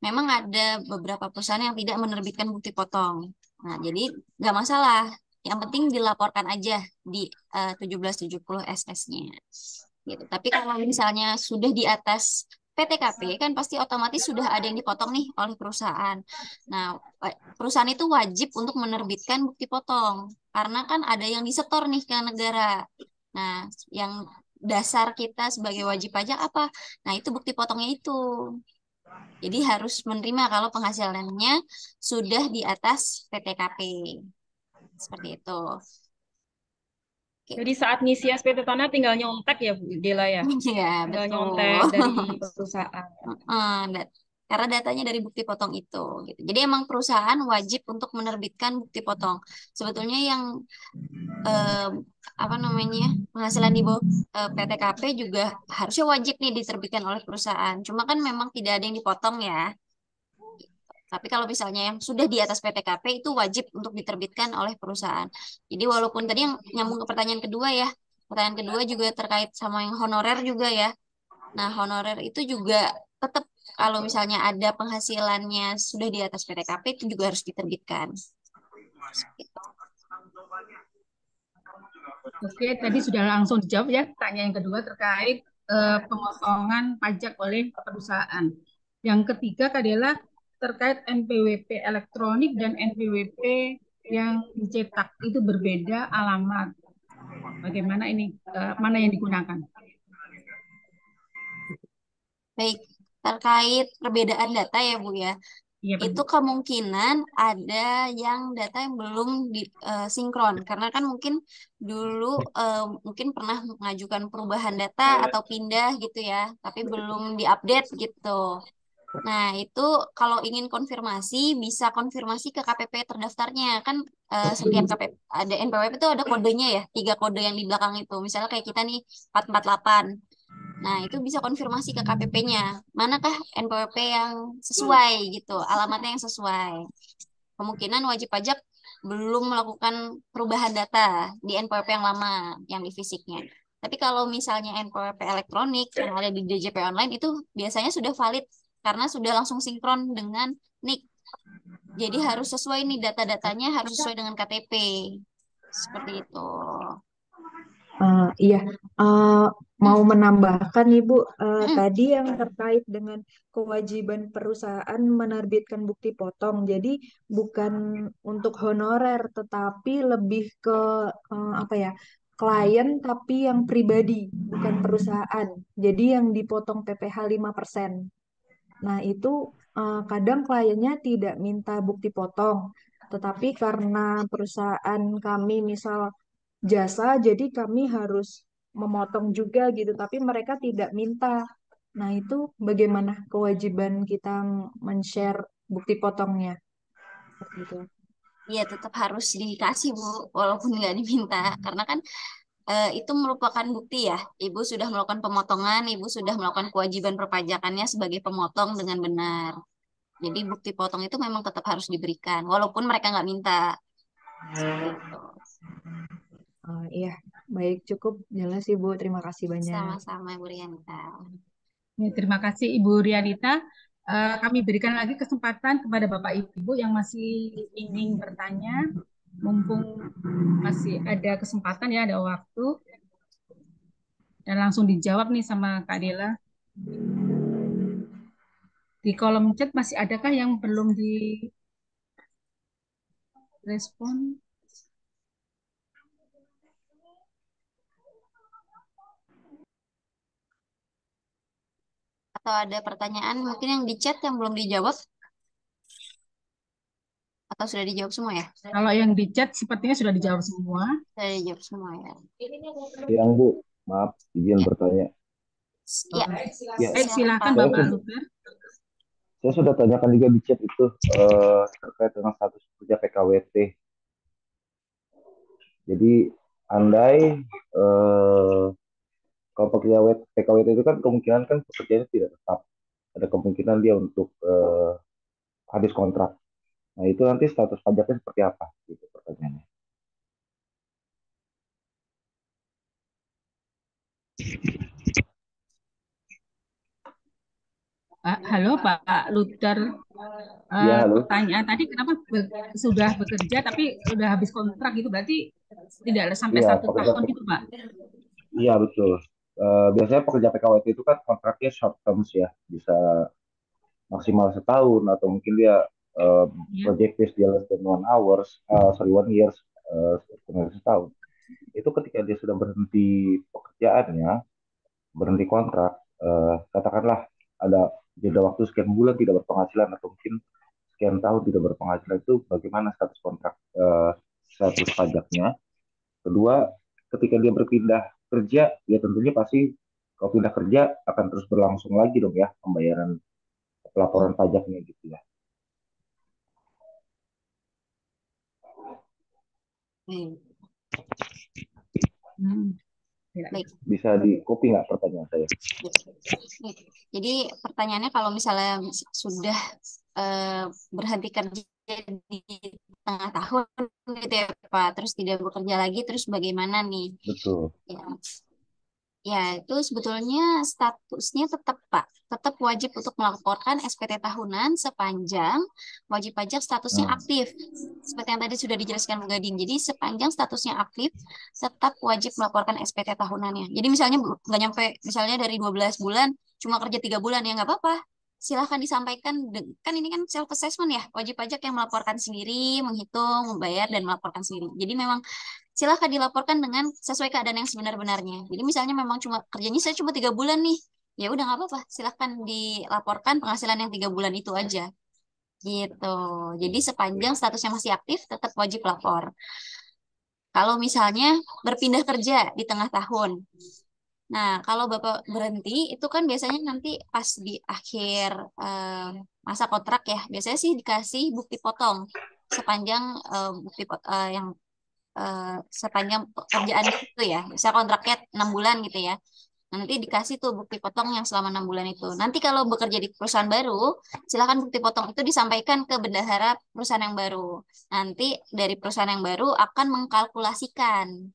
memang ada beberapa perusahaan yang tidak menerbitkan bukti potong. Nah, jadi nggak masalah. Yang penting dilaporkan aja di 1770 SS-nya. Gitu. Tapi kalau misalnya sudah di atas PTKP kan pasti otomatis sudah ada yang dipotong nih oleh perusahaan. Nah, perusahaan itu wajib untuk menerbitkan bukti potong karena kan ada yang disetor nih ke negara. Nah, yang dasar kita sebagai wajib pajak apa? Nah, itu bukti potongnya itu. Jadi harus menerima kalau penghasilannya sudah di atas PTKP. Seperti itu. Oke. Jadi saat ngisi SPT Tanah tinggal nyontek ya Bu Dela ya? Iya, Tinggal nyontek betul. dari perusahaan. Heeh, karena datanya dari bukti potong itu, gitu. Jadi emang perusahaan wajib untuk menerbitkan bukti potong. Sebetulnya yang eh, apa namanya penghasilan di bawah PTKP juga harusnya wajib nih diterbitkan oleh perusahaan. Cuma kan memang tidak ada yang dipotong ya. Tapi kalau misalnya yang sudah di atas PTKP itu wajib untuk diterbitkan oleh perusahaan. Jadi walaupun tadi yang nyambung ke pertanyaan kedua ya, pertanyaan kedua juga terkait sama yang honorer juga ya. Nah, honorer itu juga tetap kalau misalnya ada penghasilannya sudah di atas PTKP itu juga harus diterbitkan. Oke, tadi sudah langsung dijawab ya pertanyaan yang kedua terkait pemotongan pajak oleh perusahaan. Yang ketiga adalah terkait NPWP elektronik dan NPWP yang dicetak itu berbeda alamat. Bagaimana ini mana yang digunakan? Baik, terkait perbedaan data ya Bu ya. Iya, Itu benar. kemungkinan ada yang data yang belum sinkron karena kan mungkin dulu mungkin pernah mengajukan perubahan data atau pindah gitu ya, tapi belum diupdate gitu. Nah, itu kalau ingin konfirmasi bisa konfirmasi ke KPP terdaftarnya kan setiap KPP ada NPWP itu ada kodenya ya, 3 kode yang di belakang itu. Misalnya kayak kita nih 448. Nah, itu bisa konfirmasi ke KPP-nya. Manakah NPWP yang sesuai gitu, alamatnya yang sesuai. Kemungkinan wajib pajak belum melakukan perubahan data di NPWP yang lama, yang di fisiknya. Tapi kalau misalnya NPWP elektronik yang ada di DJP online itu biasanya sudah valid karena sudah langsung sinkron dengan NIK. Jadi harus sesuai nih data-datanya harus sesuai dengan KTP. Seperti itu. Iya, Eh, mau Hmm. menambahkan Ibu, Hmm. tadi yang terkait dengan kewajiban perusahaan menerbitkan bukti potong. Jadi bukan untuk honorer, tetapi lebih ke apa ya, klien tapi yang pribadi, bukan perusahaan. Jadi yang dipotong PPh 5%. Nah, itu kadang kliennya tidak minta bukti potong, tetapi karena perusahaan kami misal jasa, jadi kami harus memotong juga gitu, tapi mereka tidak minta. Nah, itu bagaimana kewajiban kita men-share bukti potongnya? Seperti itu. Ya tetap harus dikasih Bu, walaupun nggak diminta. Karena kan itu merupakan bukti ya. Ibu sudah melakukan pemotongan, ibu sudah melakukan kewajiban perpajakannya sebagai pemotong dengan benar. Jadi bukti potong itu memang tetap harus diberikan, walaupun mereka nggak minta. Seperti itu. Iya, baik, cukup jelas Ibu. Terima kasih banyak. Sama-sama Bu Rianita. Ya, terima kasih Ibu Rianita. Kami berikan lagi kesempatan kepada Bapak Ibu yang masih ingin bertanya, mumpung masih ada kesempatan ya, ada waktu, dan langsung dijawab nih sama Kak Dela. Di kolom chat masih adakah yang belum direspon? Atau ada pertanyaan mungkin yang di chat yang belum dijawab atau sudah dijawab semua ya? Kalau yang di chat sepertinya sudah dijawab semua. Sudah dijawab semua ya. Siang Bu, maaf izin Ya, bertanya. ya, Ya, Baik, silakan silakan. saya Bapak sudah, Lutfi. saya sudah tanyakan juga di chat itu terkait dengan status kerja PKWT. Jadi andai kalau pekerja PKWT itu kan kemungkinan kan pekerjaannya tidak tetap. Ada kemungkinan dia untuk habis kontrak. Nah itu nanti status pajaknya seperti apa? Gitu pertanyaannya. Halo Pak Luther. Ya, halo. Pertanyaan tadi kenapa sudah bekerja tapi sudah habis kontrak gitu berarti tidak sampai Iya, 1 tahun gitu Pak? iya betul. Biasanya pekerja PKWT itu kan kontraknya short terms ya, bisa maksimal setahun atau mungkin dia Ya. project base dia less than 1 hours, sorry 1 years, setengah setahun. Itu ketika dia sudah berhenti pekerjaannya, berhenti kontrak, katakanlah ada jeda waktu sekian bulan tidak berpenghasilan atau mungkin sekian tahun tidak berpenghasilan, itu bagaimana status kontrak, status pajaknya. Kedua, ketika dia berpindah kerja, ya tentunya pasti kalau pindah kerja akan terus berlangsung lagi dong ya pembayaran pelaporan pajaknya gitu ya. Hmm. Baik. Bisa di copy nggak pertanyaan saya? Jadi pertanyaannya kalau misalnya sudah berhenti kerja di tengah tahun gitu ya Pak, terus tidak bekerja lagi, terus bagaimana nih? Betul. Ya, ya itu sebetulnya statusnya tetap Pak, tetap wajib untuk melaporkan SPT tahunan sepanjang wajib pajak statusnya Hmm. aktif. Seperti yang tadi sudah dijelaskan Bu Gading. Jadi sepanjang statusnya aktif, tetap wajib melaporkan SPT tahunannya. Jadi misalnya nggak nyampe, misalnya dari 12 bulan, cuma kerja 3 bulan, ya nggak apa-apa. Silahkan disampaikan, kan ini kan self assessment ya, wajib pajak yang melaporkan sendiri, menghitung, membayar, dan melaporkan sendiri. Jadi memang silahkan dilaporkan dengan sesuai keadaan yang sebenar-benarnya. Jadi misalnya memang cuma kerjanya saya cuma 3 bulan nih, ya udah nggak apa-apa, silahkan dilaporkan penghasilan yang 3 bulan itu aja. Gitu. Jadi sepanjang statusnya masih aktif, tetap wajib lapor. Kalau misalnya berpindah kerja di tengah tahun. Nah, kalau Bapak berhenti, itu kan biasanya nanti pas di akhir masa kontrak ya, biasanya sih dikasih bukti potong sepanjang yang sepanjang pekerjaan itu ya. Bisa kontraknya 6 bulan gitu ya. Nanti dikasih tuh bukti potong yang selama 6 bulan itu. Nanti kalau bekerja di perusahaan baru, silakan bukti potong itu disampaikan ke bendahara perusahaan yang baru. Nanti dari perusahaan yang baru akan mengkalkulasikan.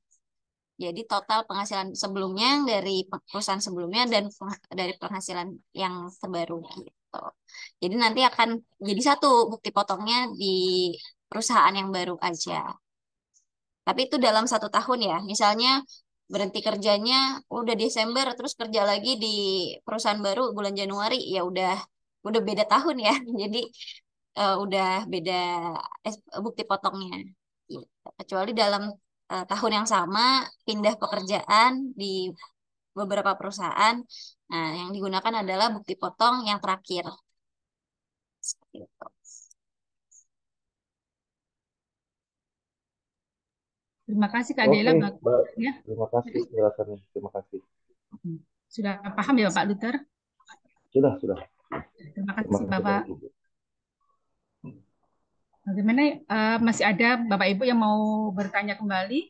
Jadi total penghasilan sebelumnya dari perusahaan sebelumnya dan dari penghasilan yang terbaru gitu. Jadi nanti akan jadi satu bukti potongnya di perusahaan yang baru aja. Tapi itu dalam 1 tahun ya. Misalnya berhenti kerjanya udah Desember terus kerja lagi di perusahaan baru bulan Januari, ya udah beda tahun ya. Jadi udah beda bukti potongnya. Gitu. Kecuali dalam tahun yang sama pindah pekerjaan di beberapa perusahaan. Nah, yang digunakan adalah bukti potong yang terakhir. Seperti itu. Terima kasih Kak Dela. Oke, Mbak. Ya. Terima kasih penjelasannya. Terima kasih. Sudah paham ya Pak Luther? Sudah, sudah. Terima Terima kasih kasih Bapak. banyak, Ibu. Bagaimana masih ada Bapak Ibu yang mau bertanya kembali?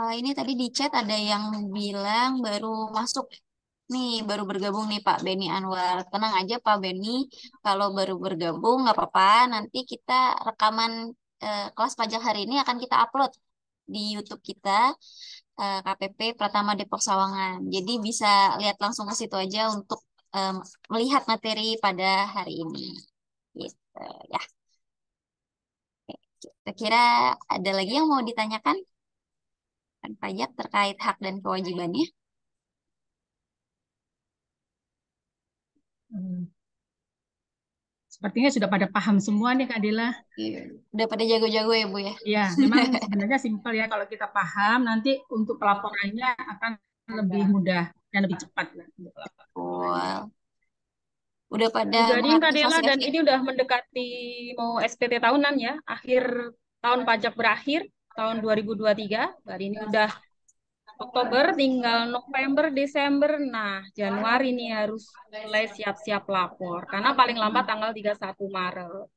Ini tadi di chat ada yang bilang baru masuk nih, baru bergabung nih Pak Beni Anwar. Tenang aja Pak Beni, kalau baru bergabung nggak apa-apa. Nanti kita rekaman kelas pajak hari ini akan kita upload di YouTube kita, KPP Pratama Depok Sawangan. Jadi bisa lihat langsung ke situ aja untuk melihat materi pada hari ini. Gitu ya. Kira-kira ada lagi yang mau ditanyakan pajak terkait hak dan kewajibannya? Sepertinya sudah pada paham semua nih Kak Dela. Udah pada jago-jago ya Bu ya? Ya, memang sebenarnya simpel ya kalau kita paham nanti untuk pelaporannya akan lebih mudah dan lebih cepat. Wow. Udah pada Bu Gading, Kak Dela, mengaktifasi dan FI. ini udah mendekati mau SPT tahunan ya, akhir tahun pajak berakhir, tahun 2023. Hari ini udah Oktober, tinggal November, Desember. Nah, Januari ini harus mulai siap-siap lapor, karena paling lambat tanggal 31 Maret.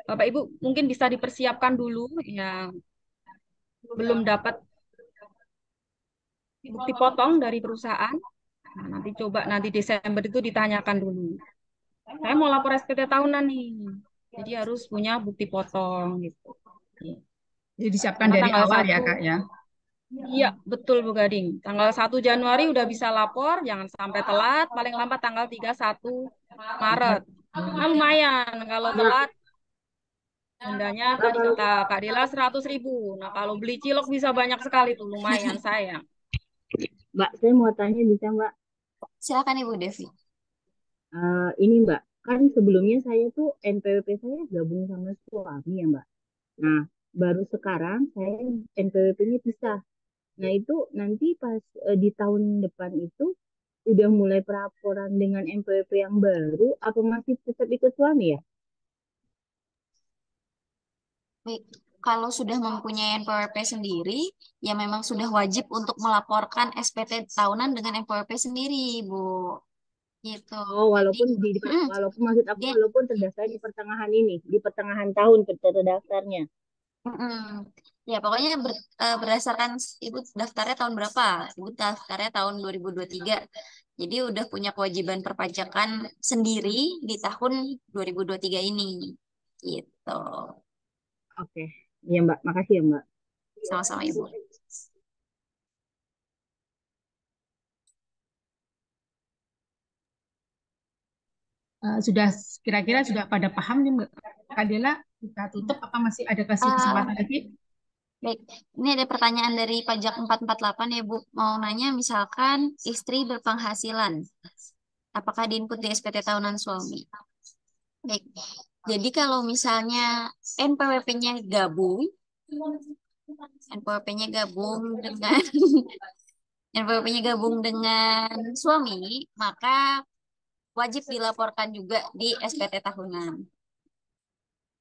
Bapak Ibu mungkin bisa dipersiapkan dulu yang belum dapat bukti potong dari perusahaan. Nah, nanti coba nanti Desember itu ditanyakan dulu. Saya mau lapor SPT tahunan nih. Jadi harus punya bukti potong gitu. Jadi disiapkan Karena dari tanggal awal ya 1, Kak ya. iya betul Bu Gading. Tanggal 1 Januari udah bisa lapor, jangan sampai telat, paling lambat tanggal 31 Maret. Nah, lumayan kalau telat dendanya tadi kata Kak Dela 100.000. Nah kalau beli cilok bisa banyak sekali tuh, lumayan sayang. Mbak, saya mau tanya bisa Mbak? Silakan Ibu Devi. Ini Mbak, kan sebelumnya saya tuh NPWP saya gabung sama suami ya Mbak. Nah, baru sekarang saya NPWP-nya pisah. Nah, itu nanti pas di tahun depan itu udah mulai pelaporan dengan NPWP yang baru, apa masih tetap ikut suami ya? Baik, kalau sudah mempunyai NPWP sendiri, ya memang sudah wajib untuk melaporkan SPT tahunan dengan NPWP sendiri, Bu. Gitu. Oh, Jadi, walaupun maksud aku dia, walaupun terdaftar di pertengahan ini, di pertengahan tahun terdaftarnya. mm, ya pokoknya berdasarkan Ibu daftarnya tahun berapa? Ibu daftarnya tahun 2023. Jadi udah punya kewajiban perpajakan sendiri di tahun 2023 ini. Gitu. Oke. Iya Mbak, makasih ya Mbak. Sama-sama Ibu. Sudah kira-kira sudah pada paham nih Mbak Kak Dela, kita tutup apa masih ada kasih Ah, kesempatan lagi? Baik, ini ada pertanyaan dari pajak 448 ya Bu. Mau nanya misalkan istri berpenghasilan, apakah diinput di SPT tahunan suami? Baik, jadi kalau misalnya NPWP-nya gabung, NPWP-nya gabung dengan NPWP-nya gabung dengan suami, maka wajib dilaporkan juga di SPT tahunan.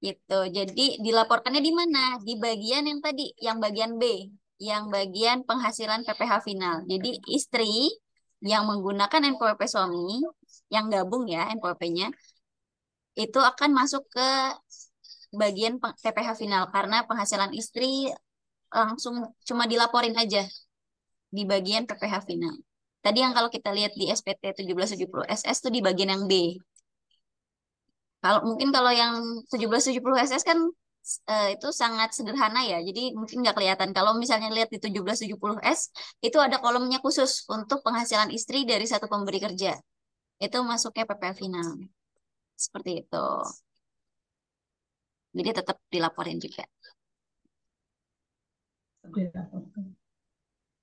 Gitu. Jadi dilaporkannya di mana? Di bagian yang tadi, yang bagian B, yang bagian penghasilan PPh final. Jadi istri yang menggunakan NPWP suami, yang gabung ya NPWP-nya, itu akan masuk ke bagian PPh final karena penghasilan istri langsung cuma dilaporin aja di bagian PPh final. Tadi yang kalau kita lihat di SPT 1770 SS tuh di bagian yang B. Kalau mungkin kalau yang 1770 SS kan itu sangat sederhana ya. Jadi mungkin nggak kelihatan. Kalau misalnya lihat di 1770 S itu ada kolomnya khusus untuk penghasilan istri dari satu pemberi kerja. Itu masuknya PPh final. Seperti itu. Jadi tetap dilaporin juga.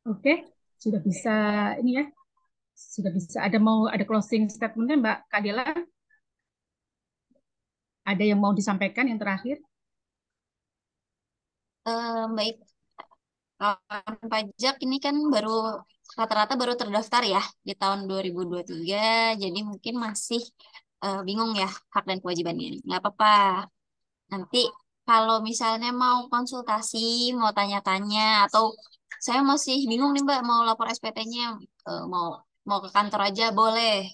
Oke, sudah bisa ini ya. Sudah bisa ada closing statementnya Mbak Kak Dela? Ada yang mau disampaikan yang terakhir? Baik, kawan pajak ini kan baru rata-rata baru terdaftar ya di tahun 2023. Jadi mungkin masih bingung ya hak dan kewajibannya. Nggak apa-apa. Nanti kalau misalnya mau konsultasi, mau tanya-tanya, atau saya masih bingung nih Mbak, mau lapor SPT-nya, mau mau ke kantor aja boleh.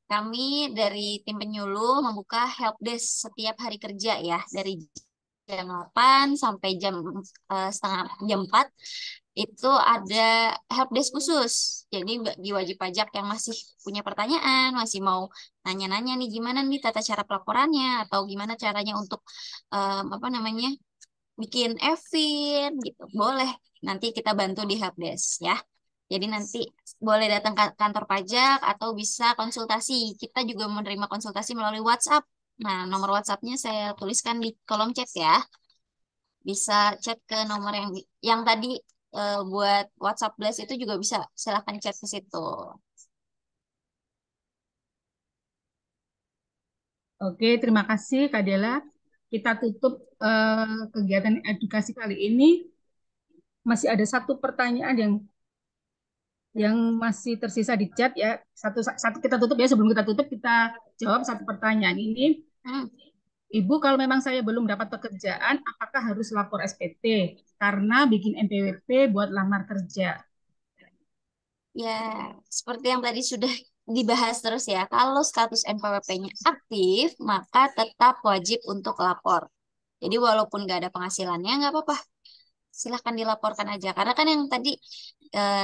Kami dari tim penyuluh membuka help desk setiap hari kerja ya, dari jam 8 sampai jam 4 itu ada help desk khusus. Jadi bagi wajib pajak yang masih punya pertanyaan, masih mau nanya-nanya nih gimana nih tata cara pelaporannya atau gimana caranya untuk apa namanya bikin EVIN gitu. Boleh nanti kita bantu di helpdesk ya. Jadi nanti boleh datang ke kantor pajak atau bisa konsultasi. Kita juga menerima konsultasi melalui WhatsApp. Nah, nomor WhatsApp-nya saya tuliskan di kolom chat ya. Bisa chat ke nomor yang tadi buat WhatsApp Blast itu juga bisa. Silahkan chat ke situ. Oke, terima kasih Kak Dela. Kita tutup kegiatan edukasi kali ini. Masih ada satu pertanyaan yang masih tersisa di chat ya. Satu kita tutup ya. Sebelum kita tutup kita jawab satu pertanyaan ini. Hmm. Ibu, kalau memang saya belum dapat pekerjaan, apakah harus lapor SPT? Karena bikin NPWP buat lamar kerja. Ya, seperti yang tadi sudah dibahas terus ya, kalau status NPWP-nya aktif, maka tetap wajib untuk lapor. Jadi walaupun nggak ada penghasilannya, nggak apa-apa. Silahkan dilaporkan aja. Karena kan yang tadi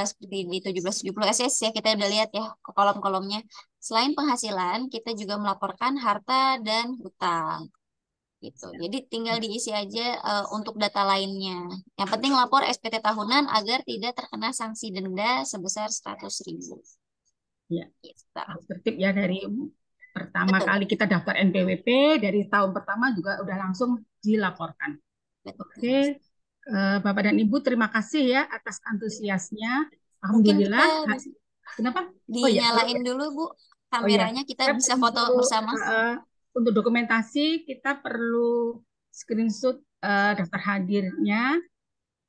seperti di 1770 SS ya, kita udah lihat ya ke kolom-kolomnya. Selain penghasilan, kita juga melaporkan harta dan hutang. Gitu. Jadi tinggal diisi aja untuk data lainnya. Yang penting lapor SPT tahunan agar tidak terkena sanksi denda sebesar 100.000. Ya, Gitu. harus tertib ya dari pertama Betul. kali kita daftar NPWP, dari tahun pertama juga udah langsung dilaporkan. Betul. Oke, Bapak dan Ibu terima kasih ya atas antusiasnya. Mungkin kita Alhamdulillah. Kenapa? Oh ya, dinyalain dulu Bu oh ya. kameranya, kita bisa foto bersama. Untuk dokumentasi kita perlu screenshot daftar hadirnya.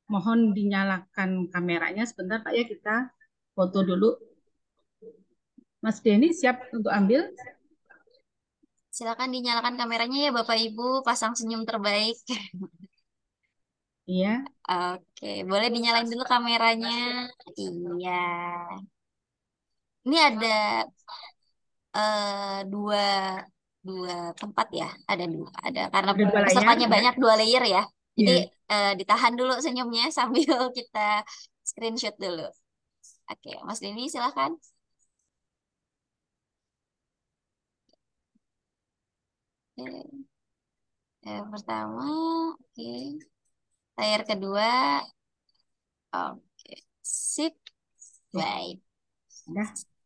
Mohon dinyalakan kameranya sebentar Pak ya, kita foto dulu. Mas Denny siap untuk ambil? Silakan dinyalakan kameranya ya Bapak Ibu, pasang senyum terbaik. Iya. Oke, boleh dinyalain dulu kameranya. Iya. Ini ada dua tempat ya, ada karena Ada 2 layar pesertanya ya. banyak, 2 layer ya. Jadi Iya. ditahan dulu senyumnya sambil kita screenshot dulu. Oke, Mas Denny silakan. Oke. Pertama, oke. Layar kedua, oke. Sip, baik.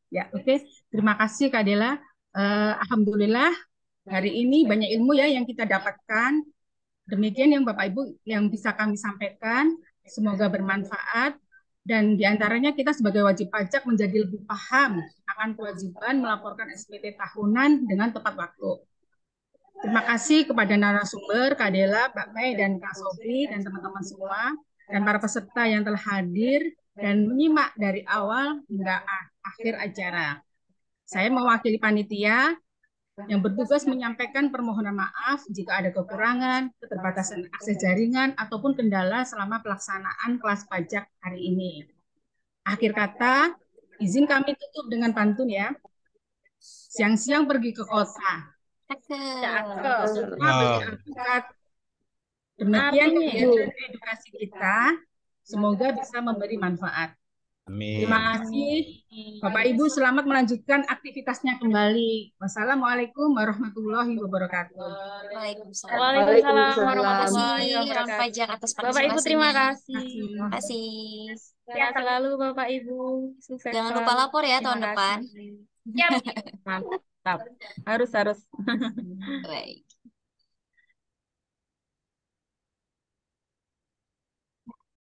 Ya, oke. Terima kasih Kak Dela. Alhamdulillah hari ini banyak ilmu ya yang kita dapatkan. Demikian yang Bapak Ibu yang bisa kami sampaikan. Semoga bermanfaat. Dan diantaranya kita sebagai wajib pajak menjadi lebih paham akan kewajiban melaporkan SPT tahunan dengan tepat waktu. Terima kasih kepada narasumber, Kak Dela, Mbak Mei, dan Kak Sofi, dan teman-teman semua, dan para peserta yang telah hadir dan menyimak dari awal hingga akhir acara. Saya mewakili panitia yang bertugas menyampaikan permohonan maaf jika ada kekurangan, keterbatasan akses jaringan, ataupun kendala selama pelaksanaan kelas pajak hari ini. Akhir kata, izin kami tutup dengan pantun ya. Siang-siang pergi ke kota. Demikian kegiatan edukasi kita. Semoga bisa memberi manfaat. Amin. Terima kasih. Bapak Ibu selamat melanjutkan aktivitasnya kembali. Wassalamualaikum warahmatullahi wabarakatuh. Waalaikumsalam warahmatullahi wabarakatuh. Pajak atas Bapak Ibu terima kasih. Terima kasih. Sehat selalu Bapak Ibu. Sukses Jangan selalu. lupa lapor ya tahun depan. Mantap. Harus. Baik.